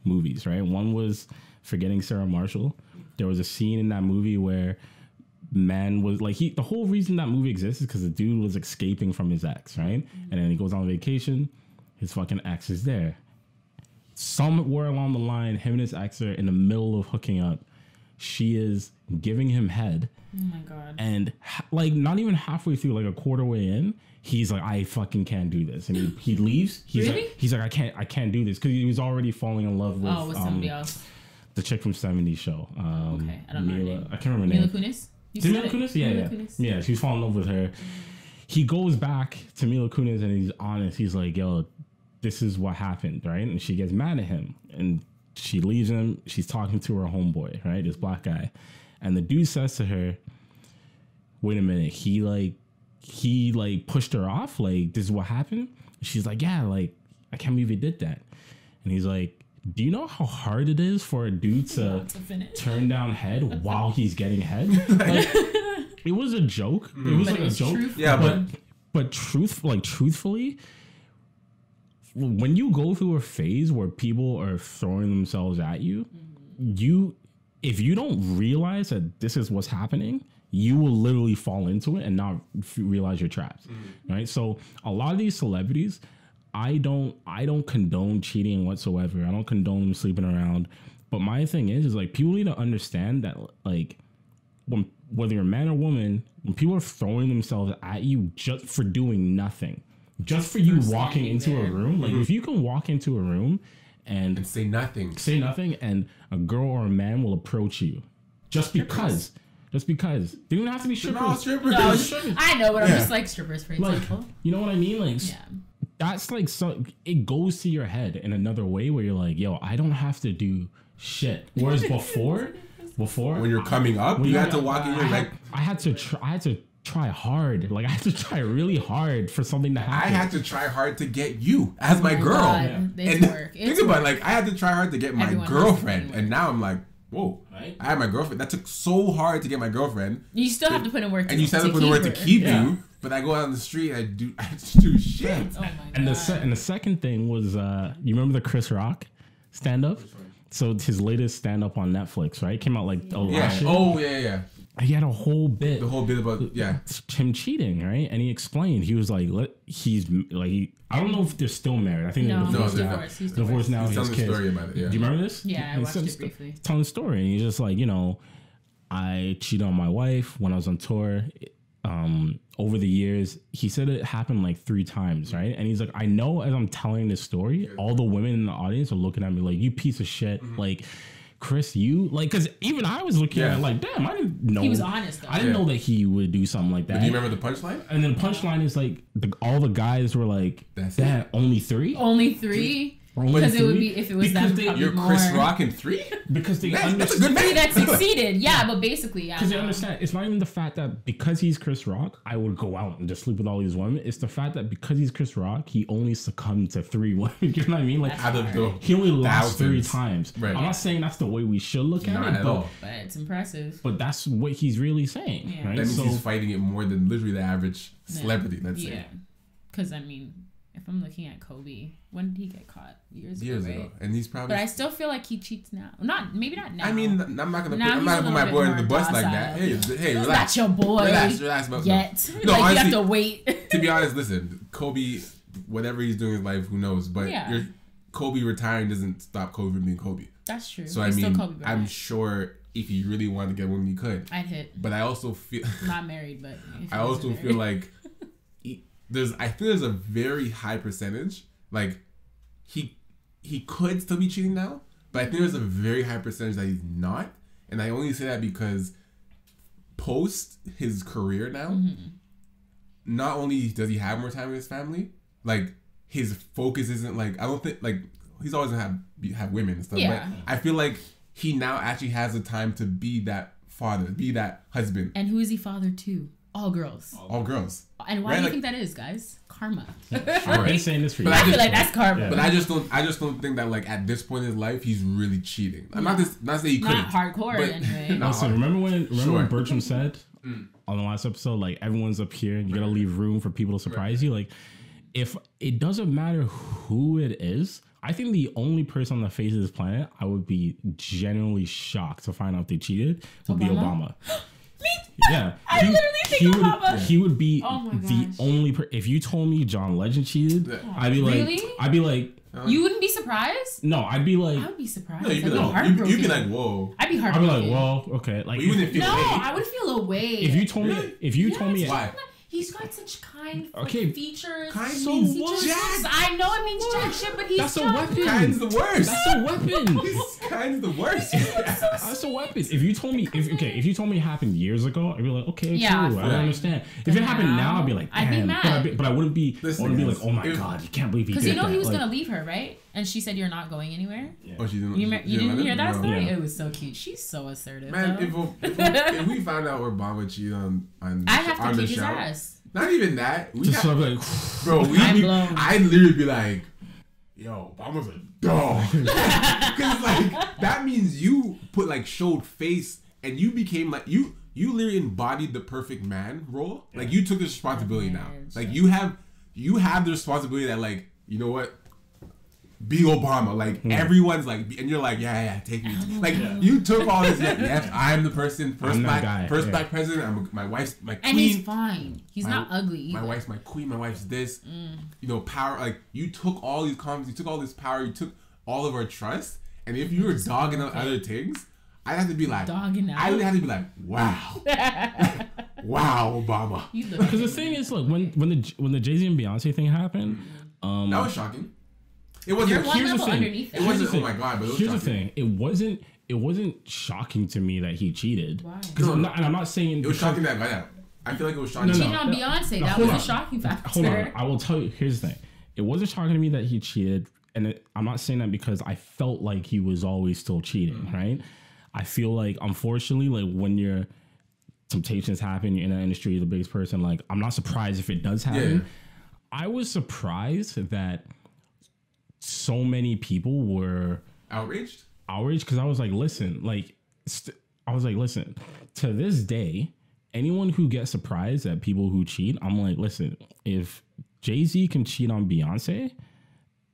D: movies, right? One was Forgetting Sarah Marshall. There was a scene in that movie where man was like, the whole reason that movie exists is because the dude was escaping from his ex, right? And then he goes on vacation, his fucking ex is there. Somewhere along the line, him and his ex are in the middle of hooking up. She is giving him head.
E: Oh my god!
D: And like not even halfway through, like a quarter way in, he's like, I fucking can't do this, and he leaves. He's like, I can't do this, because he was already falling in love with
E: somebody else.
D: The chick from '70s show.
E: Okay, I don't know her name.
D: I can't remember her name.
E: Mila Kunis.
D: Mila Kunis? Yeah. She was falling in love with her. He goes back to Mila Kunis and he's honest. He's like, yo, this is what happened, right? And she gets mad at him and she leaves him. She's talking to her homeboy, right? This black guy. And the dude says to her, wait a minute, he pushed her off? Like, this is what happened? She's like, yeah, like, I can't believe he did that. And he's like, do you know how hard it is for a dude to turn down head while he's getting head? Like, it was a joke. It was like a joke. Truthful. Yeah, but truthfully, when you go through a phase where people are throwing themselves at you, if you don't realize that this is what's happening, you will literally fall into it and not realize you're trapped. Right? So a lot of these celebrities, I don't condone cheating whatsoever. I don't condone them sleeping around. But my thing is like, people need to understand that, like, whether you're a man or woman, when people are throwing themselves at you just for doing nothing, just for you walking into a room, like if you can walk into a room and
A: say nothing,
D: and a girl or a man will approach you just because. They don't even have to be strippers.
E: I know, but I'm just like strippers, for example.
D: You know what I mean? Like, that's like, so it goes to your head in another way where you're like, yo, I don't have to do shit. Whereas before
A: when you're coming up, you had to walk in.
D: I had to try hard. Like, I had to try really hard for something to happen.
A: I had to try hard to get you as my girl. And think about it, like, I had to try hard to get my girlfriend, and now I'm like, whoa, right? I had my girlfriend. That took so hard to get my girlfriend.
E: You still have to put in work,
A: and you still have to put in work to keep you. But I go out on the street, I just do shit.
E: Oh my god!
D: And the second thing was, you remember the Chris Rock stand up? So his latest stand up on Netflix, right? Came out like last year.
A: Oh yeah.
D: He had a whole bit.
A: The whole bit about
D: him cheating, right? And he explained, he was like, I don't know if they're still married. I think they're divorced. He's divorced now.
A: He's telling the story about it. Yeah.
D: Do you remember this?
E: Yeah, I watched it briefly.
D: Telling the story, and he's just like, I cheated on my wife when I was on tour. over the years, he said it happened like 3 times, right? And he's like, I know as I'm telling this story, all the women in the audience are looking at me like, you piece of shit. Like, Chris, you like, because even I was looking at it like, damn, I didn't know.
E: He was honest though.
D: I didn't know that he would do something like that.
A: But do you remember the punchline?
D: And then the punchline is like, all the guys were like, that only 3?
E: Only 3? Because it would be if it was
D: because
E: that.
A: You're
E: more.
A: Chris Rock in 3?
D: Because they
A: that's a good man.
E: That succeeded, yeah, but basically, yeah.
D: Because they understand, it's not even the fact that because he's Chris Rock, I would go out and just sleep with all these women. It's the fact that because he's Chris Rock, he only succumbed to 3 women. You know what I mean? Like,
A: out of the
D: he only lost
A: thousands.
D: 3 times.
A: Right.
D: I'm not saying that's the way we should look at it,
A: but
E: it's impressive.
D: But that's what he's really saying.
E: Yeah.
D: Right?
A: That means he's fighting it more than literally the average celebrity. Let's say.
E: Yeah, because I mean, if I'm looking at Kobe, when did he get caught? Years ago, right?
A: And he's probably.
E: But I still feel like he cheats now. Maybe not now.
A: I mean, I'm not gonna put my boy in the bus like that. Hey, relax.
E: That's your boy.
A: Relax.
E: Yet,
A: no,
E: like,
A: honestly,
E: you have to wait.
A: To be honest, listen, Kobe, whatever he's doing in life, who knows? But Kobe retiring doesn't stop Kobe from being Kobe.
E: That's true.
A: So
E: he's
A: I mean,
E: still Kobe
A: I'm sure if he really wanted to get women, he could.
E: I'd hit.
A: But I also feel
E: not married, but
A: I also feel like I think there's a very high percentage like he could still be cheating now, but I think there's a very high percentage that he's not, and I only say that because post his career now, not only does he have more time with his family, like his focus isn't like, I don't think like he's always gonna have women and stuff, but I feel like he now actually has the time to be that father, be that husband.
E: And who is he father to? All girls.
A: All girls.
E: And why do you think that is, guys? Karma.
D: I've been saying this for years.
E: I feel like that's karma.
A: Yeah. But I just don't think that like at this point in his life he's really cheating. I'm not saying he couldn't.
E: Not hardcore anyway.
D: Listen, remember when Bertram said on the last episode, like, everyone's up here and you gotta leave room for people to surprise you. Like, if it doesn't matter who it is, I think the only person on the face of this planet I would be genuinely shocked to find out they cheated would be Obama. Yeah,
E: I literally think Obama.
D: He would be the only. If you told me John Legend cheated, I'd be like,
E: really?
D: I'd be like,
E: you wouldn't be surprised?
D: No, I'd be like,
E: I would be surprised.
A: No, you'd be like, whoa.
E: I'd be heartbroken.
D: I'd be like, whoa, okay. Like,
A: you wouldn't feel
E: I would feel away.
D: If you told me,
A: why?
E: He's got such kind features.
A: Kind
E: means
A: jack.
E: I know it means jack shit, but he's
D: that's a weapon.
A: Kind's the worst.
D: That's a weapon.
A: Kind's the worst.
D: That's a weapon. If you told me it happened years ago, I'd be like, okay, true. I don't understand. If it happened now, I'd be like, damn.
E: I'd be mad.
D: But I wouldn't be. I wouldn't be like, oh my god, you can't believe he did that.
E: Because he was gonna leave her, right? And she said, "You're not going anywhere."
A: Yeah. Oh, she didn't.
E: You didn't hear that story?
D: Yeah.
E: It was so cute. She's so assertive.
A: Man, if we found out Obama cheated on
E: I have to kick his ass.
A: Not even that.
E: I'd
A: literally be like, yo, Obama's a dog. Because like that means you showed face and you became like you literally embodied the perfect man role. Like you took the responsibility now. Like you have the responsibility that, like, you know what? Be Obama, like everyone's like, and you're like, yeah, take me. Like you took all this. Yes, I'm the person. First black president. My wife's my queen.
E: And he's fine. He's not ugly either.
A: My wife's my queen. My wife's this. You know, power. Like you took all these comments. You took all this power. You took all of our trust. And if you were dogging out other things, I'd have to be like,
E: dogging out.
A: I would have to be like, wow, wow, Obama.
D: Because the thing is, like, when the Jay-Z and Beyonce thing happened,
A: that was shocking. It wasn't.
E: You're one level underneath.
A: It wasn't. Oh my god! But
D: here's the thing. It wasn't shocking to me that he cheated.
E: Why?
D: Because I'm not saying
A: it was shocking that. Yeah, I feel like it was shocking.
E: Cheating on Beyonce. That was a shocking factor.
D: Hold on. I will tell you. Here's the thing. It wasn't shocking to me that he cheated, and I'm not saying that because I felt like he was always still cheating. Right? I feel like, unfortunately, like when your temptations happen, you're in the industry, you're the biggest person. Like, I'm not surprised if it does happen. Yeah. I was surprised that so many people were outraged because I was like, listen, to this day, anyone who gets surprised at people who cheat, I'm like, listen, if Jay-Z can cheat on Beyonce,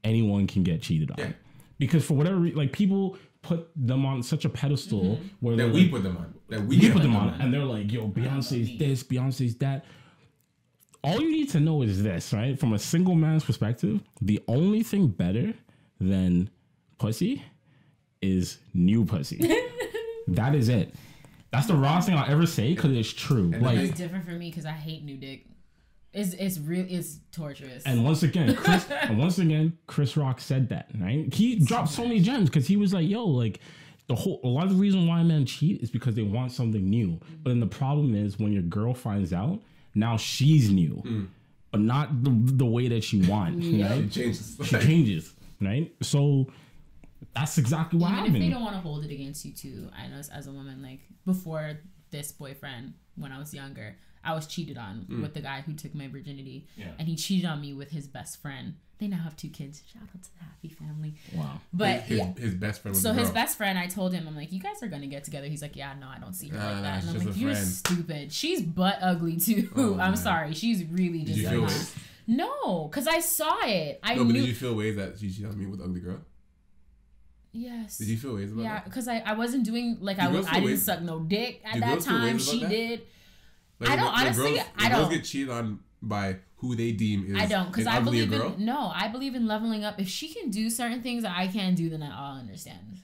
D: anyone can get cheated on. Because for whatever reason, like, people put them on such a pedestal where
A: that we put them on. That we
D: put them on, and they're like, yo, Beyonce's this, Beyonce's that. All you need to know is this, right? From a single man's perspective, the only thing better than pussy is new pussy. That is it. That's the rawest thing I'll ever say because it's true.
E: And like, it's different for me because I hate new dick. It's torturous.
D: And once again, Chris Rock said that, right? He dropped so many gems because he was like, yo, like a lot of the reason why men cheat is because they want something new. But then the problem is when your girl finds out, now she's new, but not the way that you want. Right? She changes, right? So that's exactly what happened.
E: Even if they don't want to hold it against you too, I know as a woman, like before this boyfriend, when I was younger, I was cheated on with the guy who took my virginity, and he cheated on me with his best friend. They now have 2 kids. Shout out to the happy family.
D: Wow.
E: But
A: his best friend was a girl.
E: His best friend, I told him, I'm like, you guys are going to get together. He's like, yeah, no, I don't see her like that. And I'm like, you're stupid. She's butt ugly too. I'm sorry. She's really just
A: Did you feel ways?
E: No, because I saw it.
A: But did you feel ways that she cheated on me with ugly girl?
E: Yes.
A: Did you feel ways about that?
E: Yeah, because I wasn't doing, like, I didn't suck no dick at that time. She did.
A: Like,
E: I don't, honestly, I don't.
A: Girls get cheated on by who they deem is
E: I don't, because I believe
A: girl?
E: I believe in leveling up. If she can do certain things that I can't do, then I'll understand.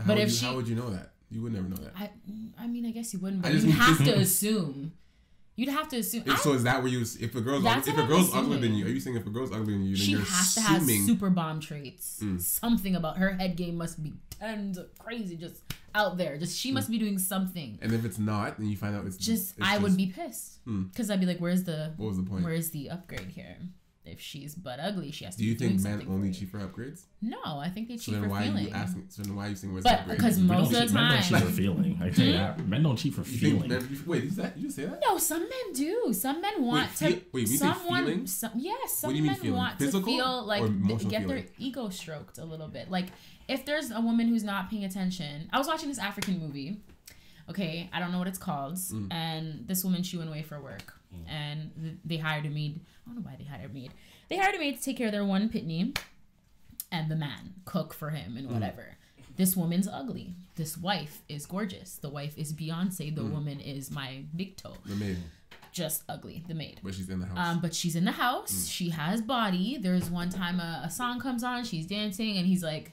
E: How
A: would you know that? You would never know that.
E: I mean, I guess you wouldn't, but you'd have to assume. You'd have to assume.
A: So is that where if a girl's uglier than you, are you saying if a girl's uglier than you, then
E: she
A: you're
E: has to have super bomb traits. Something about her head game must be tons of crazy, just out there. Just she must be doing something.
A: And if it's not, then you find out it's
E: I would be pissed because I'd be like, what was the point? Where's the upgrade here? If she's butt ugly, she has to.
A: Do you think men only cheat for upgrades?
E: No, I think they cheat for
A: feeling.
E: So
A: then why are you saying where's
E: the
A: upgrade?
E: Because most of the time,
D: men don't cheat for feeling. I tell you that. Men don't cheat for feeling.
A: Wait, did you say that?
E: No, some men do. Some men want to.
A: Wait, you say feeling?
E: Some men want to feel like get their ego stroked a little bit. Like if there's a woman who's not paying attention. I was watching this African movie. Okay, I don't know what it's called. And this woman, she went away for work. And they hired a maid. I don't know why they hired a maid. They hired a maid to take care of their one pitney. And the man, cook for him and whatever. This woman's ugly. This wife is gorgeous. The wife is Beyonce. The woman is my big toe.
A: The maid.
E: Just ugly, the maid.
A: But she's in the house.
E: She has body. There's one time a song comes on. She's dancing. And he's like,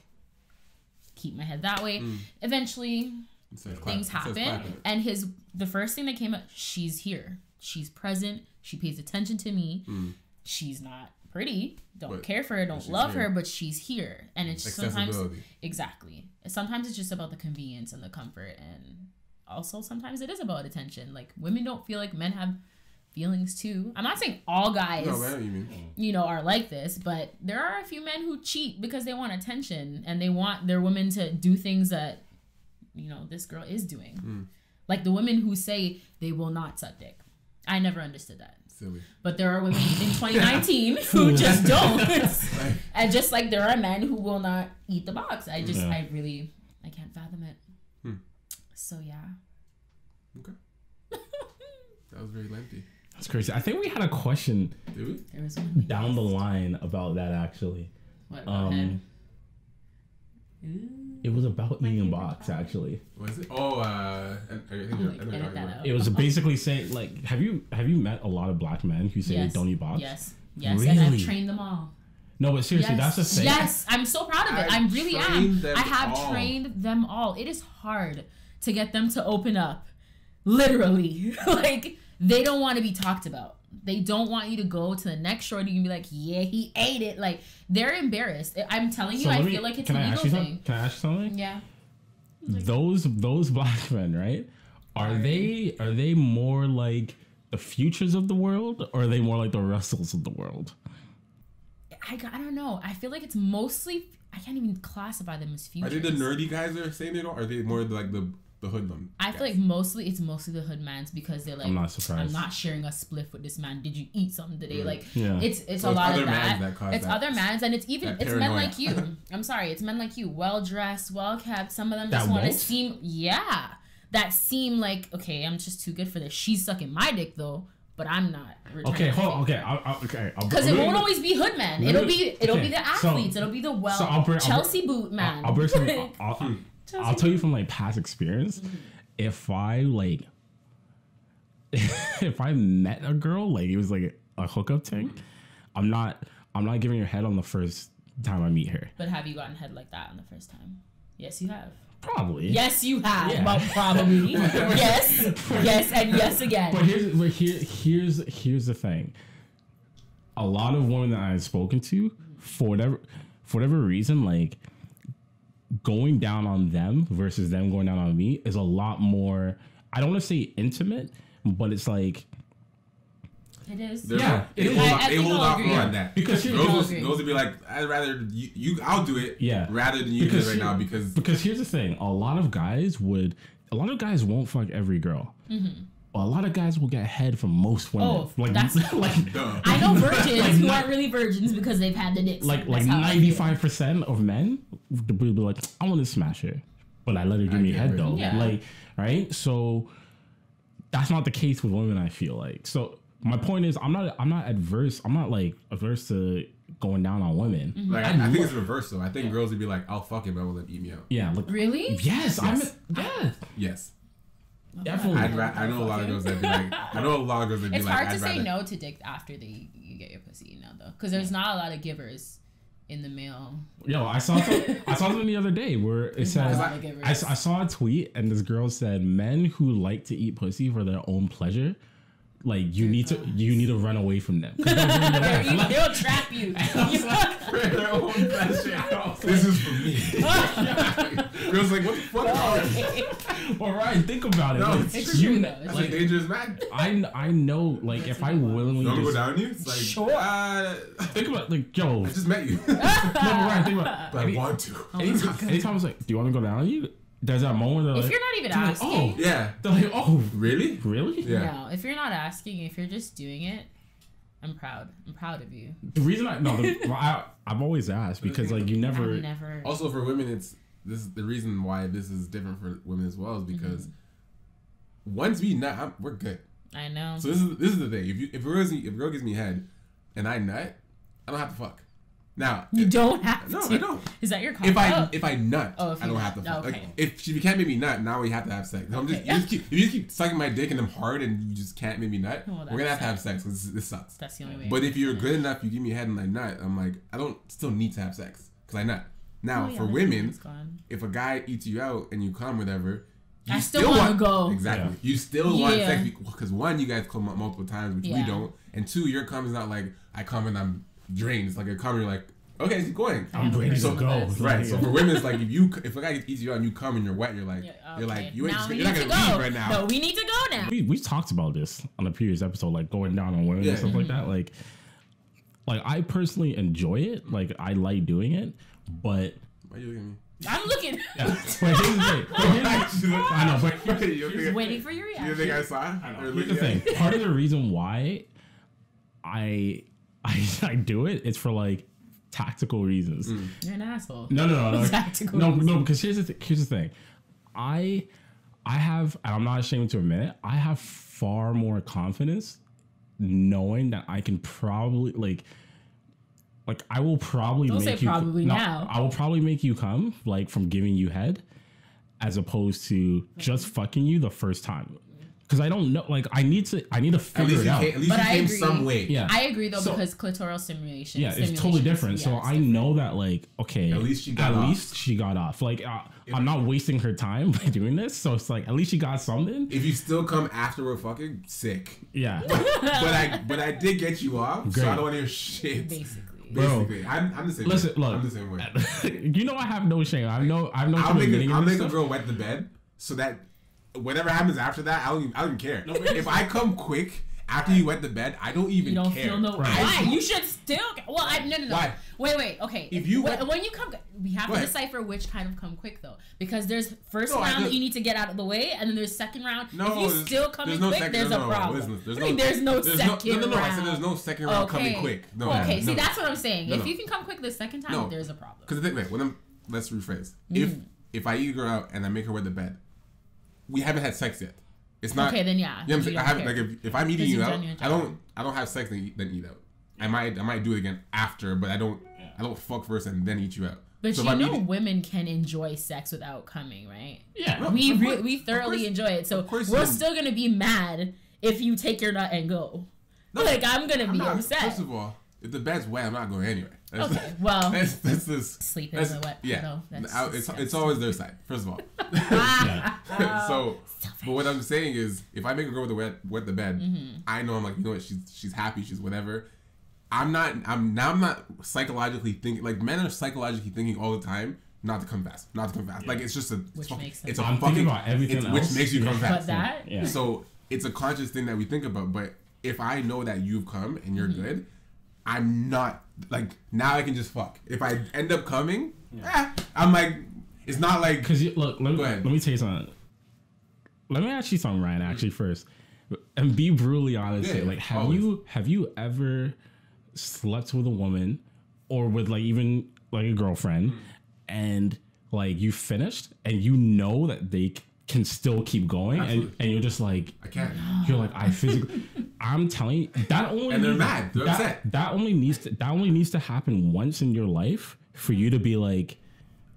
E: keep my head that way. Eventually, things happen. And the first thing that came up, she's here. She's present. She pays attention to me. She's not pretty. Don't care for her. Don't love her. But she's here. And it's sometimes... Exactly. Sometimes it's just about the convenience and the comfort. And also sometimes it is about attention. Like women don't feel like men have feelings too. I'm not saying all guys, are like this. But there are a few men who cheat because they want attention. And they want their women to do things that, this girl is doing. Like the women who say they will not suck dick. I never understood that.
A: Silly.
E: But there are women in 2019 who just don't. And just like there are men who will not eat the box. I can't fathom it. So yeah.
A: Okay. That was very lengthy.
D: That's crazy. I think we had a question
E: there was one
D: down the line about that actually.
E: What?
D: It was about eating box, actually.
A: Was it? Oh,
D: it was basically saying, like, have you met a lot of black men who say they don't eat box?
E: Yes,
D: really?
E: And I've trained them all.
D: No, but seriously, that's the thing.
E: Yes, I'm so proud of it. I really am. I have trained them all. It is hard to get them to open up. Literally. Like, they don't want to be talked about. They don't want you to go to the next shorty and be like, yeah, he ate it. Like, they're embarrassed. I'm telling you, I feel like it's an ego thing.
D: Can I ask you something?
E: Yeah.
D: Those black men, right? Are they more like the futures of the world, or are they more like the Russells of the world?
E: I don't know. I feel like it's mostly... I can't even classify them as futures.
A: Are they the nerdy guys that are saying it, or are they more like the hoodlum?
E: I feel like it's mostly the hoodmans because they're like,
D: I'm not surprised.
E: I'm not sharing a spliff with this man. Did you eat something today? Like, it's so a lot of that. It's other mans, and it's men like you. I'm sorry, it's men like you, well dressed, well kept. Some of them just want to seem, that seem like, okay, I'm just too good for this. She's sucking my dick though, but I'm not.
D: Okay, hold on. Okay,
E: because it won't always be hoodman. It'll be the athletes. It'll be the Chelsea boot man.
D: I'll bring something. I'll tell you from like past experience, if I met a girl, like it was like a hookup thing, I'm not giving her head on the first time I meet her.
E: But have you gotten head like that on the first time? Yes, you have.
D: Probably.
E: Yes, you have. Yeah. But probably. Yes, and yes again.
D: But here's the thing. A lot of women that I've spoken to, for whatever reason, like going down on them versus them going down on me is a lot more. I don't want to say intimate, but it's like.
E: It is.
A: They hold off more on that because girls would be like, I'd rather you I'll do it rather than you do it right now because
D: here's the thing, a lot of guys won't fuck every girl. A lot of guys will get head from most women.
E: Oh, like I know virgins who aren't really virgins because they've had the dicks.
D: Like 95% of men will be like, I want to smash her, but I let her give me head though. Yeah. Like, right? So that's not the case with women. I feel like so. My point is, I'm not adverse. I'm not like averse to going down on women.
A: Like I think it's reverse though. I think girls would be like, "I'll fuck him, but I will let eat me out."
D: Yeah. Like,
E: really?
D: Yes.
A: Yes.
D: Definitely.
A: I know a lot of girls that be like.
E: It's hard to say no to dick after you get your pussy eaten out though, because there's not a lot of givers in the male.
D: Yo, I saw something the other day where it says I saw a tweet and this girl said men who like to eat pussy for their own pleasure. Like you need to run away from them.
E: They'll trap you.
A: This is for me. Girls like, what the fuck?
D: Well, Ryan, think about it.
A: No,
D: like,
A: it's true. That's like, a dangerous man.
D: I know. Like if I willingly
A: go down on you, it's like
E: sure.
D: Think about like yo.
A: I just met you.
D: No, Ryan, think about.
A: But I want to.
D: Anytime I was like, do you want me to go down on you? There's that moment that
E: if you're not even asking,
A: like, oh yeah,
D: they're like, oh
A: really?
D: Yeah.
E: No, if you're not asking, if you're just doing it, I'm proud. I'm proud of you.
D: The reason I've always asked because like you never.
A: Also for women, this is the reason why this is different for women as well is because once we nut, we're good.
E: I know.
A: So this is the thing. If a girl gives me head and I nut, I don't have to fuck. Now
E: you don't have to.
A: No, I don't.
E: Is that your comment?
A: If I nut, I don't have to fuck. Okay. Like, if she can't make me nut, now we have to have sex. If you keep sucking my dick and I'm hard and you just can't make me nut, we're gonna have to have sex because this sucks.
E: That's the only way.
A: But if you're good enough, you give me a head and I nut, I'm like, I don't still need to have sex because I nut. Now for women, if a guy eats you out and you come whatever,
E: I still want to go.
A: Exactly. Yeah. You still want sex because one, you guys come multiple times, which we don't, and two, your cum is not like I come and I'm drained. It's like a cum, you're like. Okay, keep going.
D: I'm ready to go.
A: Right. So for women, it's like if a guy eats you out and you come and you're wet, you're like, you're not gonna leave right now.
E: No, we need to go now.
D: We talked about this on a previous episode, like going down on women and stuff like that. Like I personally enjoy it. Like I like doing it, but
A: why are you looking at me?
E: I'm looking.
D: I know, but
E: just waiting for your reaction.
A: You think I saw?
D: I know. Here's the thing. Part of the reason why I do it is for like. Tactical reasons.
E: You're an asshole.
D: No.
E: Tactical
D: no, because here's the thing. I have, and I'm not ashamed to admit it, I have far more confidence knowing that I can probably like I will probably
E: Don't
D: make
E: say
D: you
E: probably now.
D: I will probably make you come like from giving you head as opposed to just fucking you the first time. Because I don't know, like I need to figure it out.
A: At least you came some way.
D: Yeah,
E: I agree though because clitoral stimulation.
D: Yeah, it's totally different. So I know that, like, okay,
A: at least she got off.
D: Like, I'm not wasting her time by doing this. So it's like at least she got something.
A: If you still come after we're fucking, sick.
D: Yeah,
A: but I did get you off, so I don't want to hear shit. Basically, I'm the same.
D: Listen,
A: way.
D: Look,
A: I'm the same way.
D: You know I have no shame. I'll
A: make a girl wet the bed so that. Whatever happens after that, I don't even care. No, if I come quick after you wet the bed, I don't even care.
E: You don't feel no. Right. Why? You should still. Well, no.
A: Why?
E: Wait. Okay. When you come, we have to decipher which kind of come quick though, because there's first round that you need to get out of the way, and then there's second round. If you still coming quick, there's a problem. There's no second round.
A: No. I said there's no second round coming quick. No.
E: Okay. See, that's what I'm saying. If you can come quick the second time, there's a problem.
A: Because let's rephrase. If I eat a girl out and I make her wet the bed, we haven't had sex yet. It's not
E: okay. Then yeah.
A: You know what I'm saying? Like if I'm eating you out, I don't have sex then eat out. I might do it again after, but I don't fuck first and then eat you out.
E: But so women can enjoy sex without coming, right?
D: Yeah.
E: No, we thoroughly enjoy it. So we're still gonna be mad if you take your nut and go. No, like I'm gonna be upset.
A: First of all, if the bed's wet, I'm not going anywhere.
E: Okay, well,
A: that's this
E: sleeping in the wet
A: yeah.
E: puddle.
A: It's always their side, first of all. So, but what I'm saying is, if I make a girl wet the bed, I know I'm like, you know what, she's happy, she's whatever. I'm not psychologically thinking, like, men are psychologically thinking all the time not to come fast. Yeah. Like, it's just
D: I'm thinking about everything else,
A: which makes you come fast.
E: But that,
D: yeah.
A: So it's a conscious thing that we think about. But if I know that you've come and you're good, I'm not like, now I can just fuck. If I end up coming, I'm like, it's not like,
D: because look, let me tell you something. Let me ask you something, Ryan. Actually, first, and be brutally honest.
A: Yeah,
D: like, have you ever slept with a woman or with like even like a girlfriend and like you finished and you know that they can still keep going and you're just like,
A: I can't.
D: You're like, I physically. I'm telling you, that only
A: and they're mad. They're upset.
D: That only needs to happen once in your life for you to be like,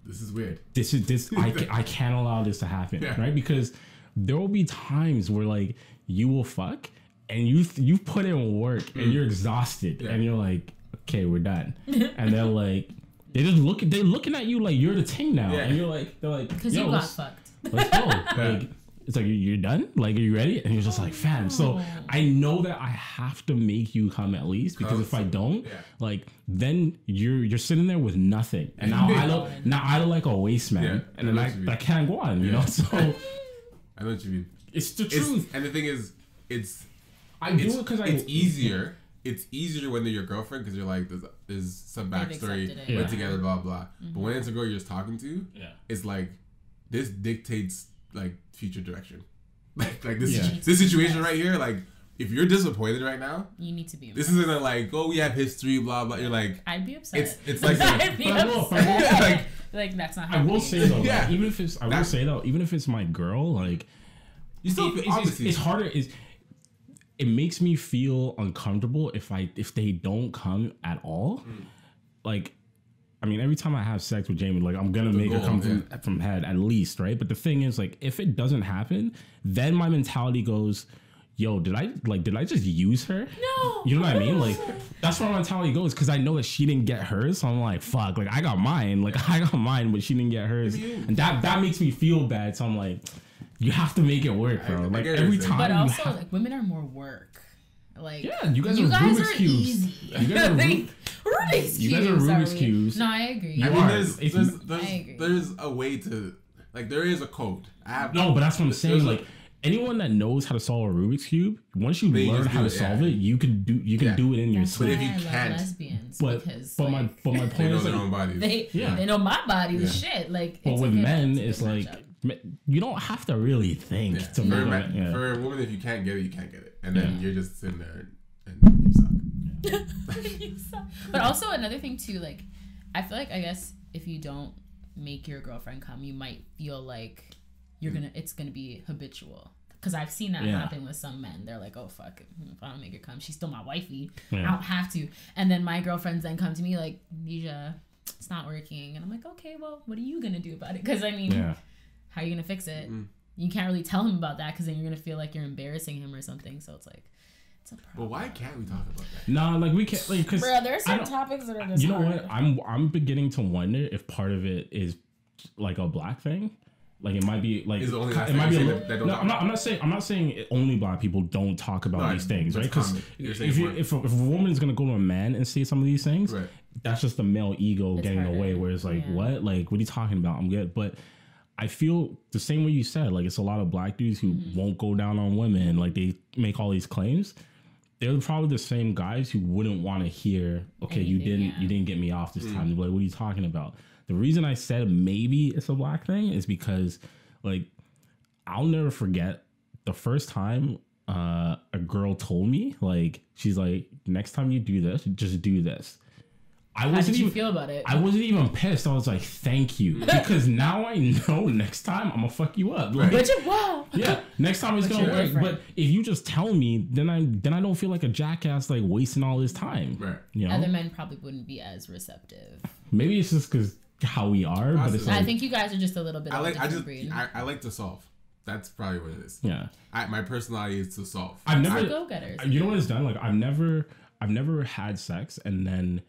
A: this is weird.
D: I can't allow this to happen, right? Because there will be times where like you will fuck and you put in work and you're exhausted and you're like, okay, we're done, and they're like, they're looking at you like you're the ting now, and you're like, they're like,
E: because you got fucked.
D: Let's go. Like, it's like, you're done? Like, are you ready? And you're just like, fam. So I know that I have to make you come at least, because if I don't, like, then you're sitting there with nothing. And now I look like a waste man. And then I can't go on, you know? So
A: I know what you mean.
D: It's the truth.
A: And the thing is, it's easier. It's easier when they're your girlfriend, because you're like, there's some backstory, we're together, blah blah. But when it's a girl you're just talking to, it's like, this dictates like future direction. Like this situation right here. Like, if you're disappointed right now,
E: you need to be.
A: This isn't a like, oh, we have history, blah blah. You're like,
E: I'd be upset.
A: It's like,
E: I'd be upset. like that's not.
D: I will say though, like, even if it's my girl, like,
A: you still
D: it's harder. It makes me feel uncomfortable if they don't come at all. Like, I mean, every time I have sex with Jamie, like, I'm gonna make her come from head at least, right? But the thing is, like, if it doesn't happen, then my mentality goes, yo, did I just use her?
E: No.
D: You know what I mean? Like, that's where my mentality goes, because I know that she didn't get hers. So I'm like, fuck, like, I got mine. Like, I got mine, but she didn't get hers. And that makes me feel bad. So I'm like, you have to make it work, bro. Like, every time.
E: But also, like, women are more work. Like,
D: yeah, you guys are Rubik's Cubes.
E: Easy.
D: You guys are Rubik's Cubes.
E: You guys are Rubik's Cubes. No, I agree.
A: There's a way to, like, there is a code.
D: No, but that's what I'm saying. Like, anyone that knows how to solve a Rubik's Cube, once you learn how to solve it, you can do it in your sleep.
A: But if you can't,
E: lesbians,
D: but my point is,
A: they know their own bodies.
E: They know my body. The shit. Like,
D: but with men, it's like, you don't have to really think to
A: for
D: make it.
A: For a woman, if you can't get it, you can't get it, and then you're just sitting there and you suck.
E: But also another thing too, like, I feel like, I guess, if you don't make your girlfriend come, you might feel like it's gonna be habitual. Because I've seen that happen with some men. They're like, oh fuck, if I don't make her come, she's still my wifey. I don't have to. And then my girlfriends then come to me like, Nisha, it's not working. And I'm like, okay, well, what are you gonna do about it? Because I mean, how are you gonna fix it? You can't really tell him about that, because then you're gonna feel like you're embarrassing him or something. So it's like, it's a problem.
A: But why can't we talk about that?
D: No, like, we can't, like, because
E: bro, there's some topics that are just
D: you know hard. What? I'm beginning to wonder if part of it is like a black thing. Like, it might be like, it might be. I'm not saying only black people don't talk about these things, right? Because if a woman's gonna go to a man and say some of these things, that's just the male ego getting away. Where it's like, what? Like, what are you talking about? I'm good, but I feel the same way you said. Like, it's a lot of black dudes who won't go down on women. Like, they make all these claims. They're probably the same guys who wouldn't want to hear, okay, you didn't get me off this time. They're like, what are you talking about? The reason I said maybe it's a black thing is because, like, I'll never forget the first time a girl told me, like, she's like, next time you do this, just do this. How did you feel about it? I wasn't even pissed. I was like, thank you. Because now I know next time I'm going to fuck you up. Like, yeah, next time it's going to work. But if you just tell me, then I don't feel like a jackass, like, wasting all this time.
A: Right.
E: You know? Other men probably wouldn't be as receptive.
D: Maybe it's just because how we are. But it's like,
E: I think you guys are just a little bit of a different breed.
A: I like to solve. That's probably what it is.
D: Yeah.
A: My personality is to solve.
D: I've never
E: go-getters.
D: You know what it's done? Like, I've never had sex and then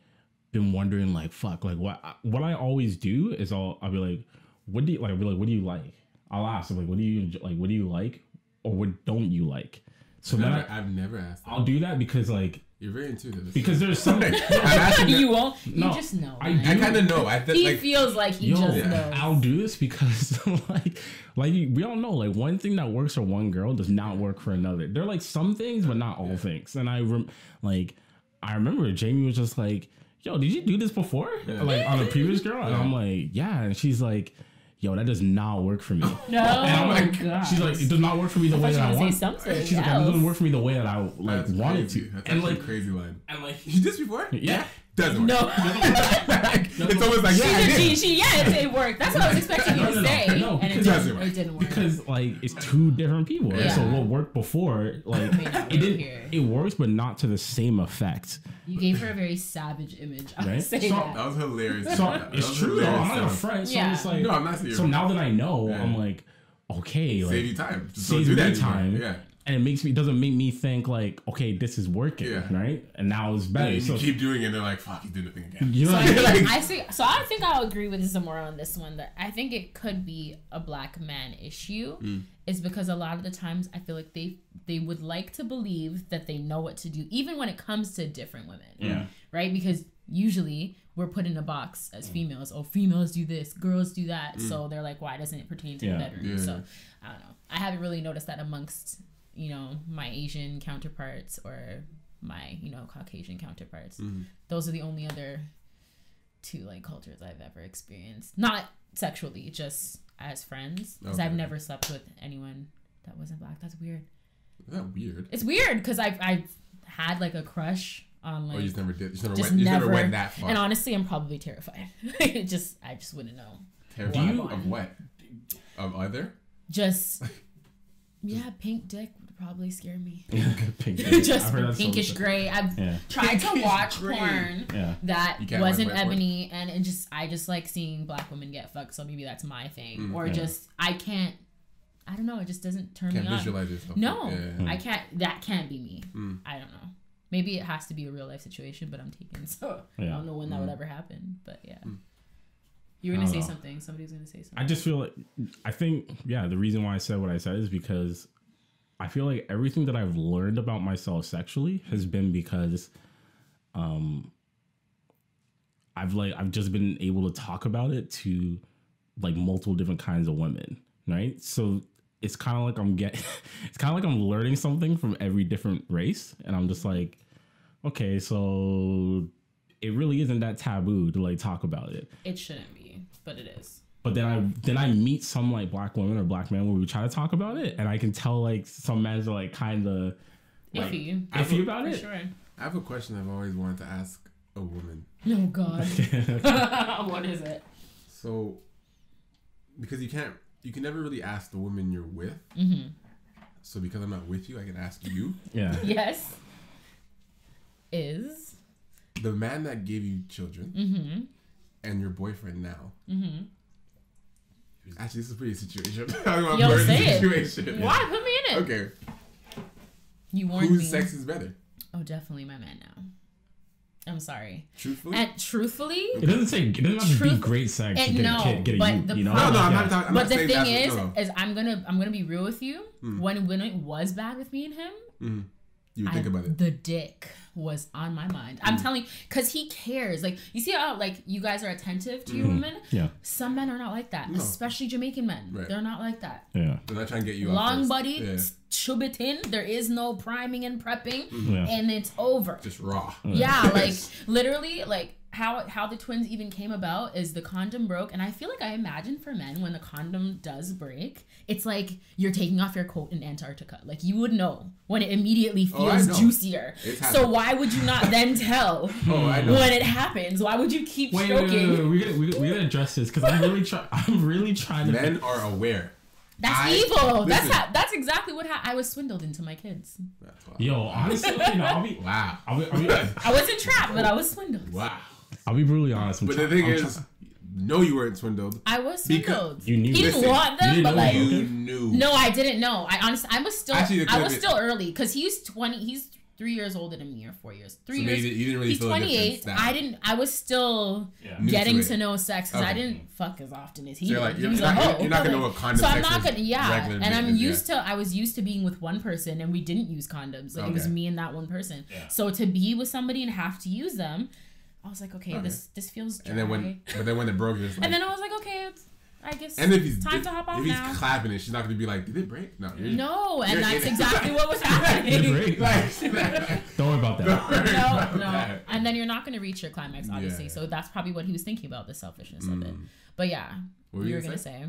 D: been wondering like, fuck, like what I always do is I'll be like, what do you like? I'll be like, what do you like? I'll ask, I'm like, what do you enjoy, like? What do you like, or what don't you like? So
A: I've never asked that.
D: I'll do that because like
A: you're very intuitive.
D: Because there's something
E: you won't. You just know.
A: I kind of know.
E: He feels like he just knows.
D: I'll do this because like we all know like one thing that works for one girl does not work for another. There are like some things, but not all things. And I remember Jamie was just like, "Yo, did you do this before?" Like on a previous girl, and I'm like, "Yeah," and she's like, "Yo, that does not work for me."
E: No,
D: and I'm like,
E: gosh.
D: She's like, "It does not work for me the way that I want." She's like, "It doesn't work for me the way that I like wanted to."
A: That's
D: and like
A: a crazy line.
D: And like,
A: you did this before?
D: Yeah.
A: Doesn't work.
E: No.
A: It's almost like
E: it worked. That's what I was expecting you to say.
D: No,
E: and it didn't work.
D: Because like it's two different people. Right? So what worked before, like it didn't. It works, but not to the same effect.
E: You gave her a very savage image. I would say
A: that was hilarious.
D: So it's true though. I'm not a friend. So it's like,
A: no, I'm not.
D: So now that I know, I'm like, okay, like
A: save you time.
D: Saves me time. Yeah. And it doesn't make me think like, okay, this is working, right? And now it's better.
A: You keep doing it, and they're like, fuck, he's doing the thing again.
D: You know
E: I think I'll agree with Zamora on this one. That I think it could be a black man issue, is because a lot of the times I feel like they would like to believe that they know what to do, even when it comes to different women.
D: Yeah.
E: Right? Because usually we're put in a box as females. Oh, females do this, girls do that. So they're like, why doesn't it pertain to the bedroom? So I don't know. I haven't really noticed that amongst my Asian counterparts or my, Caucasian counterparts. Those are the only other two like cultures I've ever experienced. Not sexually, just as friends. Because I've never slept with anyone that wasn't black. That's weird.
A: Is that weird?
E: It's weird because I've had like a crush on like.
A: Oh, you just never did. You never went that far.
E: And honestly, I'm probably terrified. I just wouldn't know.
A: Terrified of what? Of other?
E: Just. Yeah, pink dick would probably scare me.
D: Pink dick.
E: Just pinkish gray. I've tried to watch porn that wasn't ebony, and I just like seeing black women get fucked. So maybe that's my thing, or just I don't know. It just doesn't turn me on. Can't visualize yourself. No, I can't. That can't be me. I don't know. Maybe it has to be a real life situation, but I'm taken, so I don't know when that would ever happen. But yeah. You were going to say something. Somebody's going to say something.
D: I just feel like, I think, the reason why I said what I said is because I feel like everything that I've learned about myself sexually has been because I've just been able to talk about it to like multiple different kinds of women, right? So it's kind of like I'm learning something from every different race, and I'm just like, okay, so it really isn't that taboo to like talk about it.
E: It shouldn't be, but it is.
D: But then I meet some like black women or black men where we try to talk about it, and I can tell like some men are like kind of like, iffy about it. Sure.
A: I have a question I've always wanted to ask a woman.
E: Oh God. What is it?
A: So, because you can never really ask the woman you're with. So because I'm not with you, I can ask you.
D: Yeah.
E: Yes. Is
A: the man that gave you children and your boyfriend now. Actually, this is a pretty situation.
E: Yo, say it. Why? Put me in it.
A: Okay.
E: You warned me.
A: Whose sex is better?
E: Oh, definitely my man now. I'm sorry.
A: Truthfully?
D: It doesn't have to be great sex to get a you know?
A: No, I'm not talking.
E: But the thing is I'm gonna be real with you. When it was bad with me and him,
A: you would think about it.
E: The dick was on my mind. I'm telling you, because he cares. Like, you see how like you guys are attentive to your women?
D: Yeah.
E: Some men are not like that, especially Jamaican men. Right. They're not like that.
D: Yeah.
A: They're not trying to get you
E: long buddy, shove it in. There is no priming and prepping, and it's over.
A: Just raw.
E: Yeah, like literally, like how the twins even came about is the condom broke, and I feel like I imagine for men when the condom does break, it's like you're taking off your coat in Antarctica. Like you would know when it immediately feels juicier. So why would you not then tell when it happens? Why would you keep stroking?
D: Wait. We gotta address this because I'm really trying to.
A: Men are aware.
E: That's evil. That's exactly what happened. I was swindled into my kids.
D: Yo, honestly,
A: wow.
E: I wasn't trapped, but I was swindled.
A: Wow.
D: I'll be brutally honest.
A: But the thing is, no, you weren't swindled.
E: I was swindled.
D: You knew.
E: He didn't want them, but
A: you knew.
E: No, I didn't know. I was still early because he's 20. He's 3 years older than me or 4 years. 3
A: so
E: years.
A: You didn't really
E: he's
A: feel
E: 28. I was still getting to know sex because I didn't fuck as often as he did.
A: Like, you're not gonna know what condom.
E: So I'm not gonna. Yeah, and I'm used
A: to.
E: I was used to being with one person and we didn't use condoms. Like it was me and that one person. Yeah. So to be with somebody and have to use them, I was like, okay, this feels dry.
A: And then when it broke, it's like,
E: and then I was like, okay, I guess
A: and
E: it's time to hop off now.
A: If he's clapping it, she's not going to be like, did it break?
E: No, and that's exactly what was happening.
D: Don't worry about
E: that. No. And then you're not going to reach your climax, obviously. Yeah. So that's probably what he was thinking about, the selfishness of it. But yeah, what you were going to say?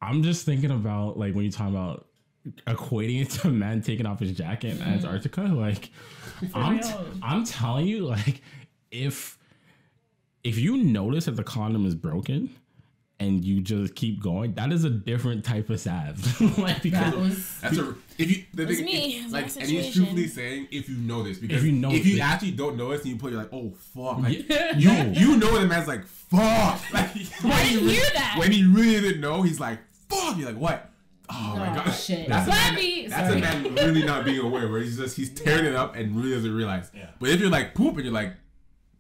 D: I'm just thinking about, like, when you're talking about equating it to a man taking off his jacket in Antarctica, like, I'm telling you, like, if you notice that the condom is broken, and you just keep going, that is a different type of salve. Like, because
A: and he's truthfully saying, if you know this, because if you actually don't know this and you put, you're like, oh fuck, like you know the man's like, fuck, like
E: why didn't hear that?
A: When he really didn't know, he's like, fuck, you're like, what? Oh my god,
E: shit.
A: That's a man really not being aware, where he's tearing it up and really doesn't realize. Yeah. But if you're like poop and you're like,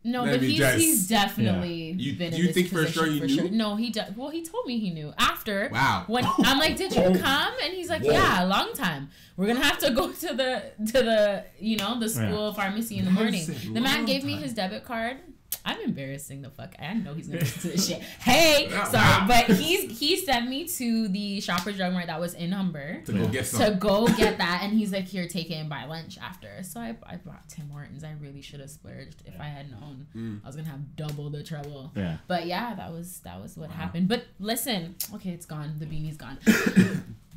E: no, but he's definitely been in this position.
A: For sure he knew?
E: No, he well, he told me he knew. After, when I'm like, did you come? And he's like, yeah, a long time. We're gonna have to go to the the school pharmacy in the morning. The man gave me his debit card. I'm embarrassing the fuck. I know he's gonna listen to this shit. Hey, sorry, but he sent me to the Shoppers Drug Mart that was in Humber
A: to go get
E: that, and he's like, "Here, take it and buy lunch after." So I bought Tim Hortons. I really should have splurged if I had known. I was gonna have double the trouble. Yeah. But yeah, that was what happened. But listen, okay, it's gone. The beanie's gone.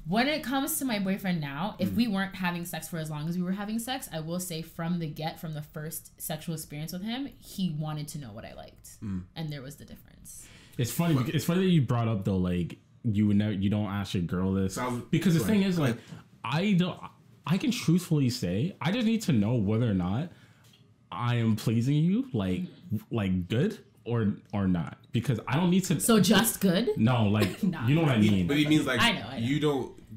E: When it comes to my boyfriend now, if we weren't having sex for as long as we were having sex, I will say from the first sexual experience with him, he wanted to know what I liked, and there was the difference.
D: It's funny. It's funny that you brought up though, like you don't ask your girl this, because the thing is, like, I can truthfully say I just need to know whether or not I am pleasing you, like good. Or not, because I don't need to.
E: So just good?
D: No, like you know what I mean.
A: But he means like I know.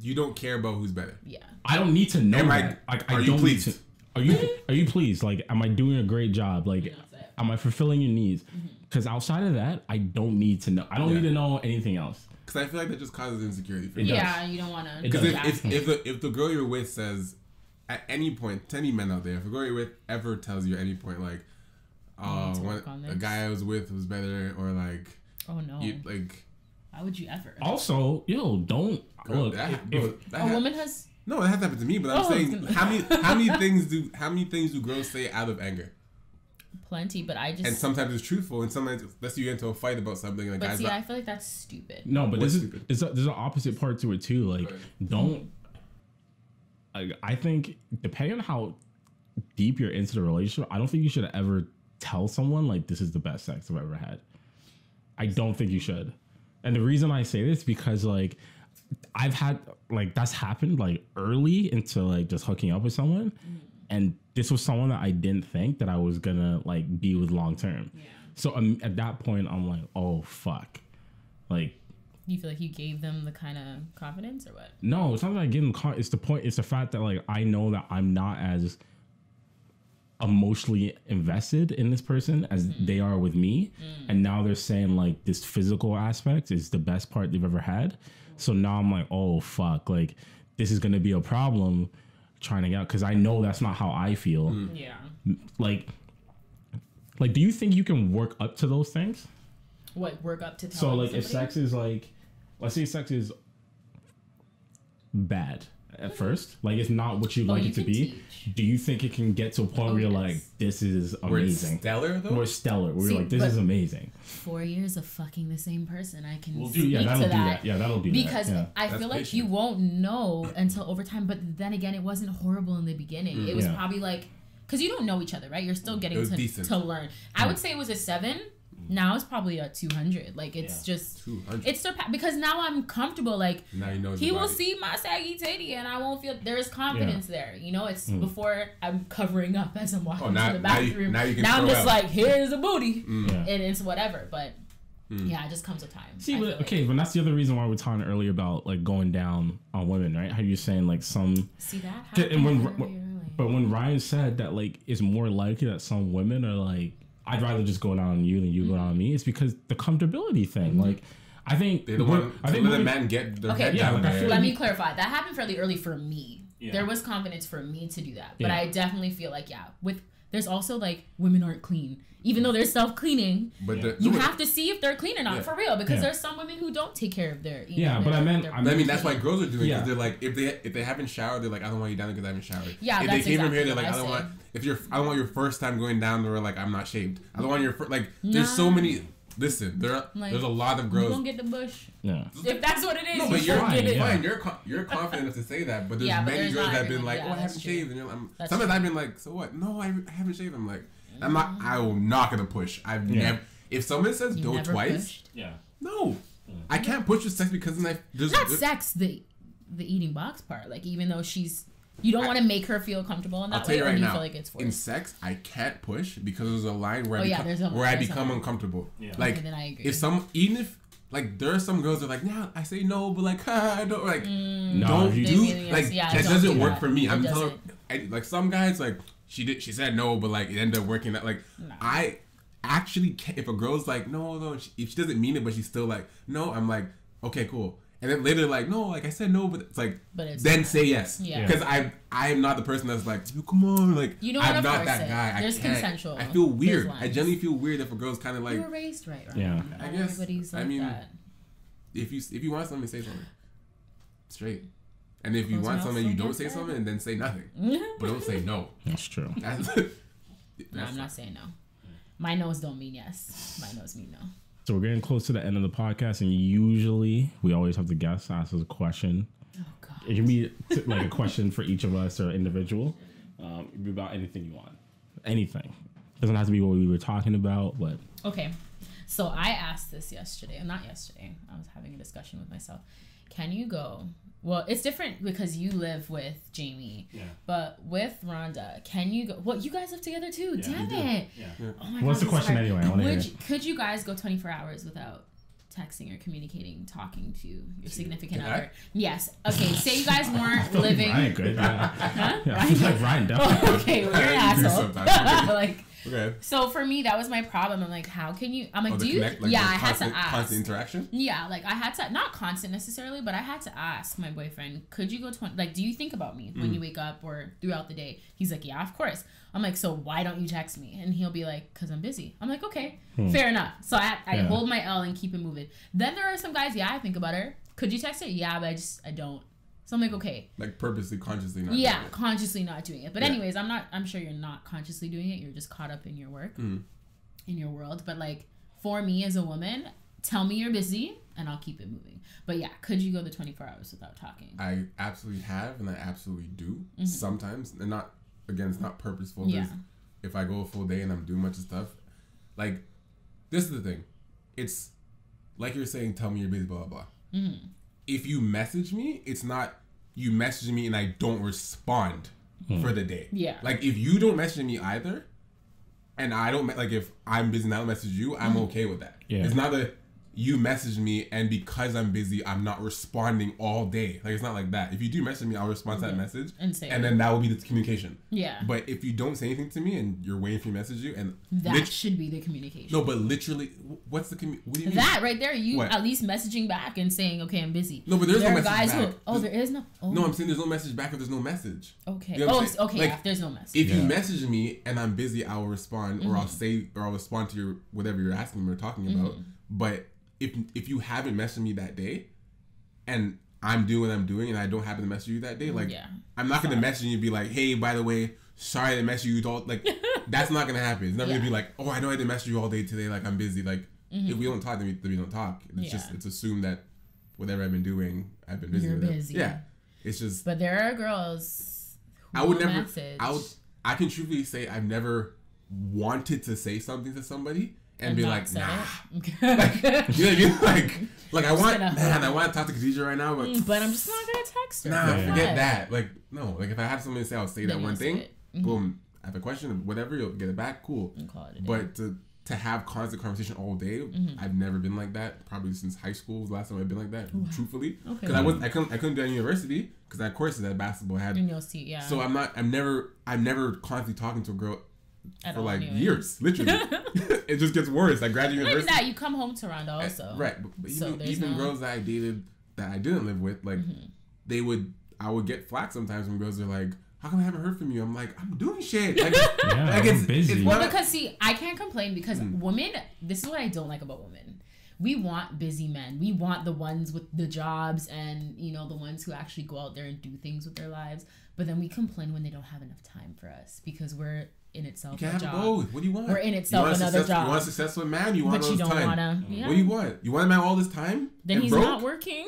A: You don't care about who's better.
E: Yeah.
D: I don't need to know that. Like,
A: are you pleased?
D: Are you pleased? Like, am I doing a great job? Like, am I fulfilling your needs? Because outside of that, I don't need to know. I don't need to know anything else.
A: Because I feel like that just causes insecurity for you.
E: Yeah, you don't want to.
A: Because if the girl you're with says at any point, to any men out there, if a girl you're with ever tells you at any point like, a guy I was with was better, or like,
E: oh no, why would you ever?
D: Also, don't look.
E: A woman has.
A: No, that hasn't happened to me. But I'm saying, how many things do girls say out of anger?
E: Plenty, but I just.
A: And sometimes it's truthful, and sometimes let's you get into a fight about something. Like,
E: but see, I feel like that's stupid.
D: No, but there's an opposite part to it too. Like, don't. I think depending on how deep you're into the relationship, I don't think you should ever tell someone like this is the best sex I've ever had. I don't think you should. And the reason I say this because like I've had like that's happened like early into like just hooking up with someone, and this was someone that I didn't think that I was gonna like be with long term. Yeah. So at that point I'm like, oh fuck, like.
E: You feel like you gave them the kind of confidence or what?
D: No, it's not that I gave them it's the point. It's the fact that like I know that I'm not as emotionally invested in this person as they are with me, and now they're saying like this physical aspect is the best part they've ever had. So now I'm like, oh fuck, like this is gonna be a problem trying to get out, because I know that's not how I feel.
E: Yeah.
D: Like do you think you can work up to those things?
E: What, work up to?
D: So like, if sex is like, let's say sex is bad at first, like it's not what you'd like it to be. Do you think it can get to a point where you're like, this is amazing?
A: We're stellar though?
D: We're stellar. We're like, this is amazing.
E: 4 years of fucking the same person, I can
D: that'll
E: do that.
D: Yeah, that'll do
E: because
D: that.
E: I feel like you won't know until over time. But then again, it wasn't horrible in the beginning. It was probably like, because you don't know each other, right? You're still getting to learn. I would say it was a 7. Now it's probably a 200. Like it's just 200. It's because now I'm comfortable. Like
A: now you know
E: he will see my saggy titty and I won't feel. There is confidence there. You know, it's before I'm covering up as I'm walking to the bathroom. Now I'm just like, here's a booty, and it's whatever. But yeah, it just comes with time.
D: See, but that's the other reason why we were talking earlier about like going down on women, right? How you're saying like some.
E: See that? And
D: But when Ryan said that, like, it's more likely that some women are like, I'd rather just go down on you than you go down on me, it's because the comfortability thing. Like, I think
A: they don't want to let a man get their head down.
E: Let me clarify. That happened fairly early for me. Yeah. There was confidence for me to do that. But I definitely feel like, there's also, like, women aren't clean. Even though they're self-cleaning, but you have to see if they're clean or not, for real. Because there's some women who don't take care of their...
A: I mean, that's why girls are doing it. Because they're like, if they haven't showered, they're like, I don't want you down there because I haven't showered. Yeah, if they came from here, they're like, I don't want your first time going down there, like, I'm not shaved. I don't want your first... Like, there's so many... Listen, there's a lot of girls...
E: You don't get the bush.
D: Yeah.
E: If that's what it is,
A: no, but you're fine. You're confident enough to say that. But there's many girls that have been like, I haven't shaved. And sometimes I've been like, so what? No, I haven't shaved. I'm like... I'm not gonna push. I've never. If someone says don't twice, no, I can't push with sex because then there's
E: not sex. The eating box part, like even though you don't want to make her feel comfortable in that way. I'll tell you right now, feel like it's forced.
A: In sex, I can't push because there's a line where I become uncomfortable. Yeah. Like then I agree. Even if like there are some girls that are like, yeah, I say no, but like I don't like don't do like that doesn't work for me. I'm telling like some guys like. She said no, but like it ended up working out. Like I actually can't, if a girl's like no, if she doesn't mean it, but she's still like no, I'm like okay, cool. And then later like no, like I said no, but it's like then say yes. Yeah. Because I am not the person that's like come on, like I'm not that guy.
E: There's consensual.
A: I feel weird. I genuinely feel weird if a girl's kind of like
E: you were raised right.
A: Yeah. I guess. Everybody's like that. If you want something, say something. Straight. And if you want something, you don't say something, and then say nothing. But don't say no.
D: That's true.
E: No, I'm not saying no. My no's don't mean yes. My no's mean no.
D: So we're getting close to the end of the podcast, and usually we always have the guest ask us a question. Oh, God. It can be like a question for each of us or individual. It can be about anything you want. Anything. It doesn't have to be what we were talking about, but...
E: Okay. So I asked this yesterday. Not yesterday. I was having a discussion with myself. Can you go... Well, it's different because you live with Jamie. Yeah. But with Rhonda, can you go... Well, you guys live together too. Yeah, damn it. Yeah. Oh my
D: What's
E: God,
D: the question anyway? I want to hear.
E: Could you guys go 24 hours without texting or communicating, talking to your significant other? Yes. Okay, say you guys weren't living...
D: Ryan good. Huh? Yeah, Ryan? Like Ryan definitely.
E: Oh, okay, well, you're an asshole. Like... Okay. So for me, that was my problem. I'm like, how can you? I'm like, do you? Like I had to ask.
A: Constant interaction.
E: Yeah, like I had to, not constant necessarily, but I had to ask my boyfriend, could you go 20? Like, do you think about me when you wake up or throughout the day? He's like, yeah, of course. I'm like, so why don't you text me? And he'll be like, cause I'm busy. I'm like, okay, fair enough. So I hold my L and keep it moving. Then there are some guys, I think about her. Could you text her? Yeah, but I don't. So I'm like, okay.
A: Like purposely, consciously not doing it.
E: Consciously not doing it. But anyways, I'm sure you're not consciously doing it. You're just caught up in your work, in your world. But like, for me as a woman, tell me you're busy and I'll keep it moving. But yeah, could you go the 24 hours without talking?
A: I absolutely have and I absolutely do. Sometimes. And not, again, it's not purposeful. Yeah. If I go a full day and I'm doing much of stuff, like, this is the thing. It's like you're saying, tell me you're busy, blah, blah, blah. If you message me, it's not you message me and I don't respond for the day. Yeah. Like if you don't message me either, and I don't like if I'm busy and I don't message you, I'm okay with that. Yeah. It's not that you message me and because I'm busy, I'm not responding all day. Like it's not like that. If you do message me, I'll respond to that message, and then that will be the communication. Yeah. But if you don't say anything to me and you're waiting for me to message you, and
E: that should be the communication.
A: No, but literally, what's the what do you mean?
E: That right there, you at least messaging back and saying, okay, I'm busy.
A: No, but there's no message back.
E: There is no. Oh.
A: No, I'm saying there's no message back if there's no message.
E: Okay. You know okay. Like, if there's no message.
A: If you message me and I'm busy, I will respond, or I'll respond to your whatever you're asking me or talking about. But if you haven't messaged me that day and I'm doing what I'm doing and I don't happen to message you that day, like I'm not going to message you and be like, hey, by the way, sorry to message you all. Like that's not going to happen. It's never going to be like, oh, I know I didn't message you all day today. Like I'm busy. Like if we don't talk, then we don't talk. It's just, it's assumed that whatever I've been doing, I've been busy.
E: You're busy.
A: Yeah. It's just.
E: But there are girls who
A: I would never
E: message.
A: I can truthfully say I've never wanted to say something to somebody and be like, nah. Like, you know what I mean? Like I want to talk to Khadijah right now, but
E: I'm just not gonna text her.
A: Nah, forget that. Like, no, like if I have something to say, I'll say that one thing. Boom. I have a question, whatever, you'll get it back, cool. But to to have constant conversation all day. I've never been like that. Probably since high school was the last time I've been like that. Truthfully, because I couldn't do it at university because I had courses at basketball. So I'm never constantly talking to a girl for like years. Literally, it just gets worse. I graduate university.
E: Not even that, you come home to Toronto also.
A: Right, but even girls that I dated that I didn't live with, like I would get flack sometimes when girls are like, how come I haven't heard from you? I'm like, I'm doing shit. Like,
D: I'm busy.
E: Well, because see, I can't complain because women, this is what I don't like about women. We want busy men. We want the ones with the jobs and, you know, the ones who actually go out there and do things with their lives. But then we complain when they don't have enough time for us because we're in itself
A: you can't have both. What do you want?
E: We're in itself another job.
A: You want a successful man? You want all this time. But you don't want to.
E: Yeah.
A: What do you want? You want a man all this time?
E: Then he's not working.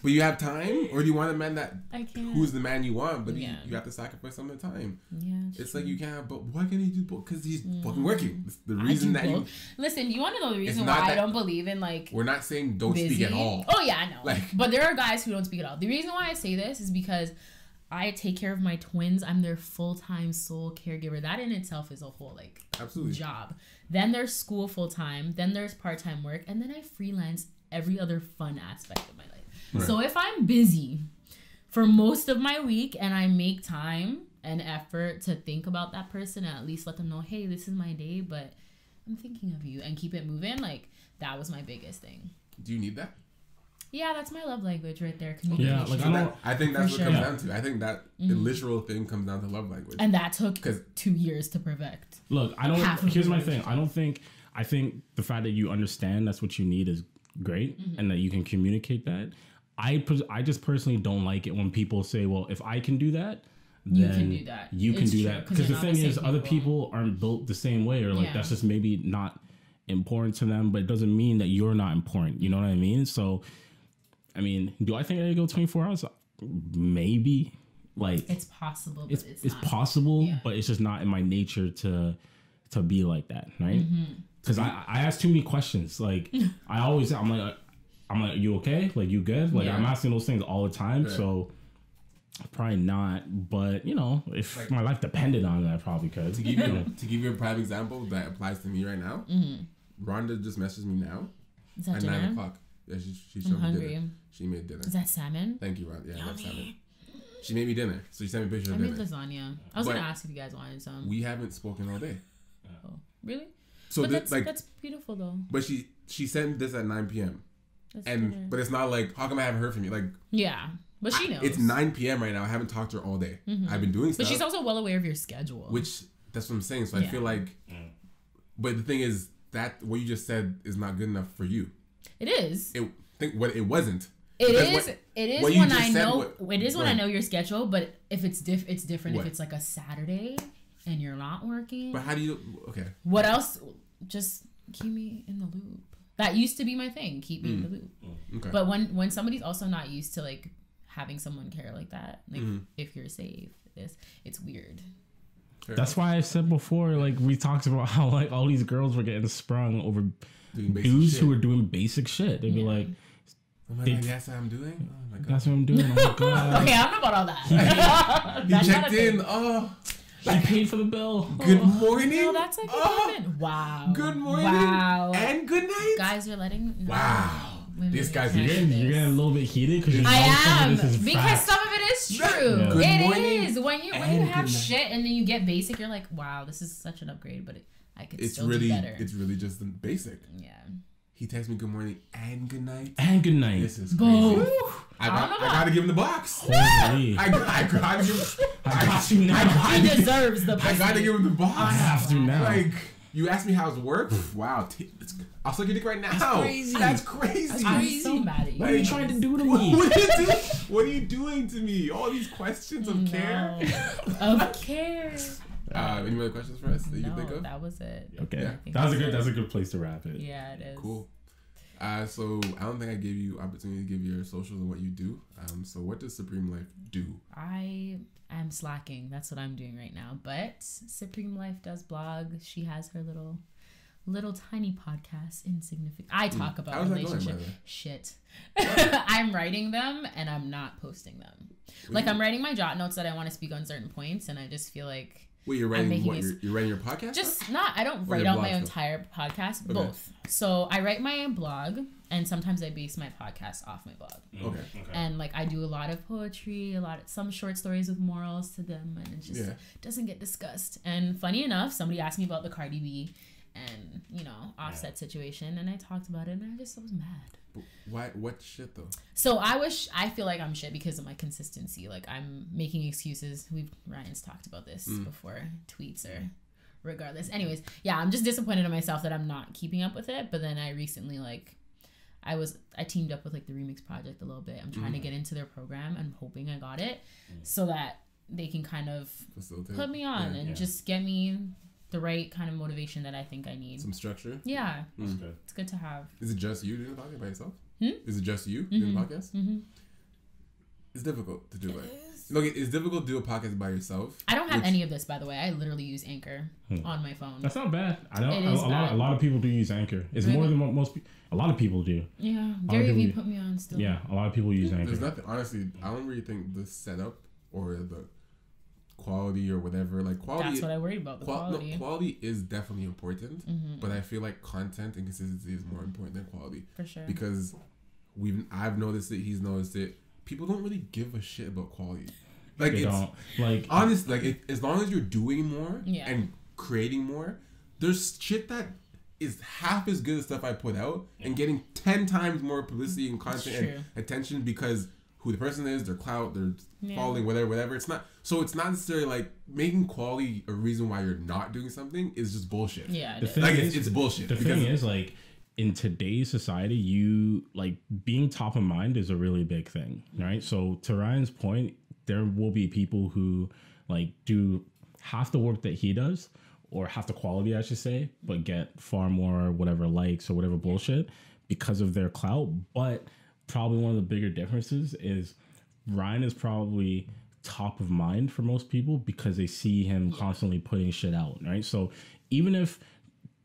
A: But you have time, or do you want a man that who's the man you want, but you have to sacrifice some of the time?
E: Yeah,
A: it's like you can't. But why can't he do both? Because he's fucking working. It's the reason that you
E: listen. You want to know the reason why I don't believe in like
A: we're not saying don't speak at all.
E: Oh yeah, I know. But there are guys who don't speak at all. The reason why I say this is because I take care of my twins. I'm their full-time sole caregiver. That in itself is a whole job. Then there's school full-time. Then there's part-time work, and then I freelance every other fun aspect of my life. Right. So if I'm busy for most of my week and I make time and effort to think about that person and at least let them know, hey, this is my day, but I'm thinking of you and keep it moving. Like, that was my biggest thing.
A: Do you need that?
E: Yeah, that's my love language right there.
D: Yeah, like
A: I think that's what it comes down to. I think that the literal thing comes down to love language.
E: And that took 2 years to perfect.
D: Look, here's my thing. I think the fact that you understand that's what you need is great and that you can communicate that. I just personally don't like it when people say, well, if I can do that, then you can do that. You can do that. Because the thing is, other people aren't built the same way, or like that's just maybe not important to them, but it doesn't mean that you're not important. You know what I mean? So, I mean, do I think I go 24 hours? Maybe. Like
E: it's possible, but
D: it's possible, but it's just not in my nature to be like that, right? Because I ask too many questions. Like I'm like, you okay? Like, you good? Like, I'm asking those things all the time. Right. So, probably not. But, you know, if my life depended on it, I probably could.
A: To give you a prime example that applies to me right now, Rhonda just messaged me now at 9 o'clock. Yeah, she showed me dinner. She made dinner.
E: Is that salmon?
A: Thank you, Rhonda. Yeah, that's salmon. She made me dinner. So she sent me a picture of dinner.
E: I made lasagna. I was going to ask if you guys wanted some.
A: We haven't spoken all day.
E: Oh, really?
A: So
E: that's beautiful, though.
A: But she sent this at 9 p.m. But it's not like, how come I haven't heard from you? Like,
E: yeah, but she knows.
A: It's 9 p.m. right now. I haven't talked to her all day. I've been doing stuff.
E: But she's also well aware of your schedule.
A: Which, that's what I'm saying. So I feel like, but the thing is that what you just said is not good enough for you.
E: It is.
A: It wasn't.
E: It is when I know. It is when I know your schedule. But if it's it's different. What? If it's like a Saturday and you're not working.
A: But how do you? Okay.
E: What else? Just keep me in the loop. That used to be my thing. Keep me in the loop. Okay. But when somebody's also not used to like having someone care like that, like if you're safe, it's weird.
D: That's why I said before, like we talked about how like all these girls were getting sprung over dudes who were doing basic shit. They'd be like,
A: "Oh my God, that's what I'm doing. Oh my God,
D: that's what I'm doing. Oh my God."
E: Okay, I'm not about all that.
A: He checked in. Oh.
D: I paid for the bill.
A: Good morning.
E: No, that's like wow.
A: Good morning.
E: Wow.
A: And good night.
E: Guys are letting.
A: Wow. These guys are
D: you're getting a little bit heated because
E: I am because some of it is true. Yeah. It is when you have shit and then you get basic, you're like, wow, this is such an upgrade, but I could still do better.
A: It's really just the basic.
E: Yeah.
A: He texts me good morning and good night.
D: And good night.
A: This is crazy. I gotta give him the box.
D: Holy.
A: I gotta give him. I got you now.
E: He deserves the box.
A: I gotta give him the box.
D: I have to now.
A: Like, you asked me how it's work. Wow. I'll suck your dick right now. That's crazy.
E: I'm so mad at you.
D: What are you trying to do to me?
A: What are you doing to me? All these questions of care.
E: Of care.
A: Any other questions for us that you think of?
E: That was it.
D: Okay. That's a good place to wrap it.
E: Yeah, it is.
A: Cool. So I don't think I gave you opportunity to give your socials and what you do. So what does Supreme Life do?
E: I am slacking. That's what I'm doing right now. But Supreme Life does blog. She has her little tiny podcast, Insignificant. I talk about relationship shit. I'm writing them and I'm not posting them. Like I'm writing my jot notes that I want to speak on certain points, and I just feel like
A: Wait, you're writing what? You're writing your podcast?
E: Just not. I don't write out my entire podcast. Okay. Both. So I write my blog, and sometimes I base my podcast off my blog.
A: Okay.
E: And like I do a lot of poetry, some short stories with morals to them, and it just doesn't get discussed. And funny enough, somebody asked me about the Cardi B and Offset situation, and I talked about it, and I was mad.
A: But why? What shit though?
E: So I feel like I'm shit because of my consistency. Like I'm making excuses. Ryan's talked about this before, tweets or regardless. Anyways, yeah, I'm just disappointed in myself that I'm not keeping up with it. But then I recently I teamed up with like the Remix Project a little bit. I'm trying to get into their program. I'm hoping I got it so that they can kind of put me on and just get me the right kind of motivation that I think I need.
A: Some structure?
E: Yeah. It's good to have.
A: Is it just you doing the podcast by yourself? Is it just you doing the podcast? It's difficult to do it's difficult to do a podcast by yourself.
E: I don't have any of this, by the way. I literally use Anchor on my phone.
D: That's not bad. I know a lot of people do use Anchor. It's more than most people. A lot of people do.
E: Yeah. Gary Vee put me on still.
D: Yeah, a lot of people use Anchor.
A: There's nothing, honestly, I don't really think the setup or the quality or whatever, like quality.
E: That's what I worried about. The quality.
A: No, quality is definitely important, but I feel like content and consistency is more important than quality.
E: For sure.
A: Because I've noticed it. He's noticed it. People don't really give a shit about quality. Like
D: they don't. Like
A: honestly, like as long as you're doing more and creating more, there's shit that is half as good as stuff I put out and getting 10 times more publicity and content and attention because who the person is, their clout, their following, whatever. It's not necessarily like making quality a reason why you're not doing something is just bullshit.
E: Yeah,
A: it's bullshit.
D: The thing is, like, in today's society, you like being top of mind is a really big thing, right? So to Ryan's point, there will be people who like do half the work that he does or half the quality, I should say, but get far more whatever likes or whatever bullshit because of their clout. But probably one of the bigger differences is Ryan is probably top of mind for most people because they see him constantly putting shit out, right? So even if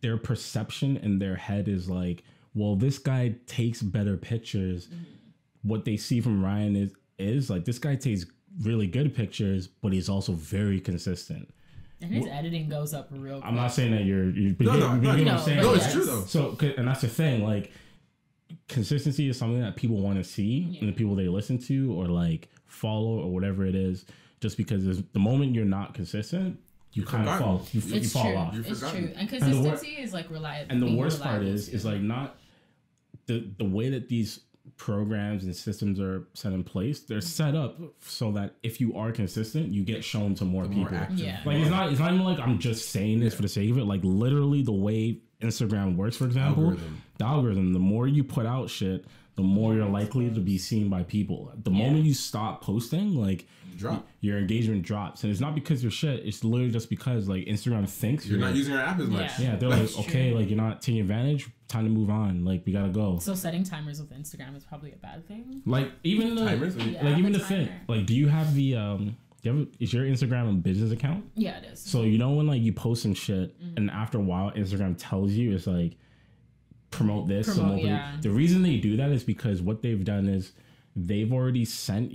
D: their perception in their head is like, well, this guy takes better pictures, what they see from Ryan is like, this guy takes really good pictures, but he's also very consistent.
E: And his editing goes up real quick.
D: I'm not saying that you're
A: no, it's true though.
D: So, and that's the thing, like, consistency is something that people want to see and the people they listen to or like follow or whatever it is, just because the moment you're not consistent, you kind of fall. You fall off.
E: It's true. And consistency is like reliable.
D: And the worst part is like not the way that these programs and systems are set in place. They're set up so that if you are consistent, you get shown to more people.
A: Like
D: it's not even like I'm just saying this for the sake of it. Like literally the way Instagram works, for example, the algorithm, the more you put out shit, the more you're likely to be seen by people. The moment you stop posting, like your engagement drops. And it's not because you're shit, it's literally just because like Instagram thinks
A: you're not using your app as much.
D: Yeah, they're like, okay, like you're not taking advantage, time to move on. Like we gotta go.
E: So setting timers with Instagram is probably a bad thing.
D: Like even the timers, like even the thing. Like do you have the is your Instagram a business account?
E: Yeah, it is.
D: So you know when like you post some shit and after a while Instagram tells you it's like promote this. The reason they do that is because what they've done is they've already sent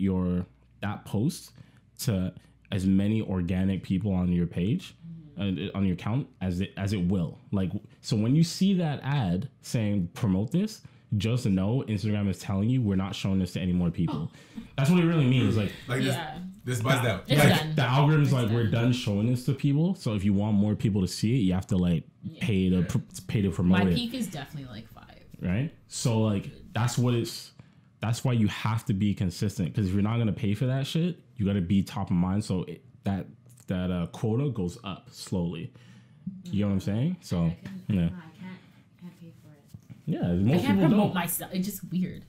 D: that post to as many organic people on your page, on your account as it will. Like, so when you see that ad saying promote this, just know Instagram is telling you we're not showing this to any more people. That's what it really means. Like
A: this buzzed out.
E: It's done.
D: The algorithm's like, we're done showing this to people. So if you want more people to see it, you have to like pay to promote it.
E: My peak is definitely like 5.
D: Right? So like that's why you have to be consistent, because if you're not going to pay for that shit, you got to be top of mind. So that quota goes up slowly. You know what I'm saying? So
E: I can't pay for it.
D: Yeah,
E: I can't promote myself. It's just weird.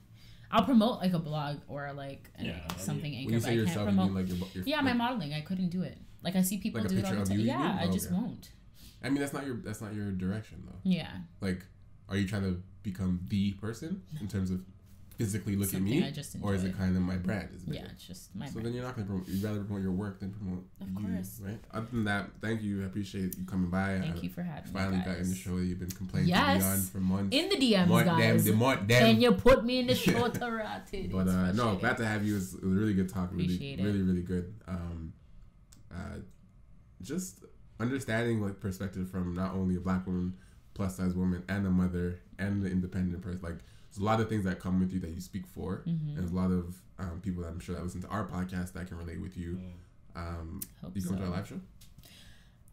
E: I'll promote like a blog or like something anchor.
A: When you say
E: but
A: yourself,
E: I can't promote.
A: you mean like
E: my modeling. I couldn't do it. Like I see people
A: like
E: do it all the time. Yeah, I just won't.
A: I mean, that's not your direction though.
E: Yeah.
A: Like, are you trying to become the person in terms of physically look at me, or is it kind of my brand?
E: It's just my brand.
A: So then you're not going to promote. You'd rather promote your work than promote
E: you, course.
A: Right? Other than that, thank you. I appreciate you coming by.
E: Thank you for having me,
A: finally got in the show. You've been complaining to me on for months.
E: In the DMs, guys. Can you put me in the show to rotate?
A: But no, glad to have you. It was a really good talk. Really,
E: Appreciate it.
A: Really, really good. Just understanding like perspective from not only a Black woman, plus size woman, and a mother, and the independent person. Like there's a lot of things that come with you that you speak for. And there's a lot of people that I'm sure that listen to our podcast that can relate with you. You come to our live show?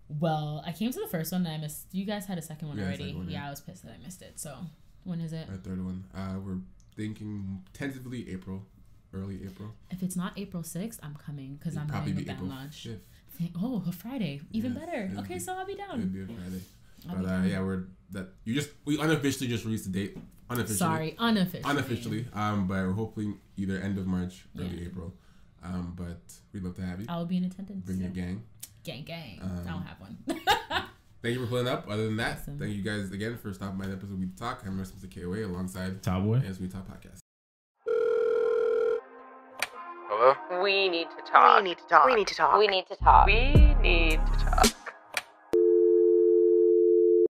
E: Well, I came to the first one and I missed. You guys had a second one already. I was pissed that I missed it. So when is it?
A: Our third one. We're thinking tentatively early April.
E: If it's not April 6th, I'm coming because I'm having a band launch. Oh, a Friday, even better. Okay, so I'll be down.
A: It'll be a Friday. We unofficially just released the date. Unofficially. But we're hoping either end of March, early April. But we'd love to have you.
E: I will be in attendance.
A: Bring your gang.
E: Gang. I don't have one.
A: Thank you for pulling up. Other than that, thank you guys again for stopping by the episode of We Talk. I'm MR.KOA alongside
D: Towboy
A: as We Talk Podcast.
B: Hello? We need to talk.
C: We need to talk.
B: We need to talk. We need to talk.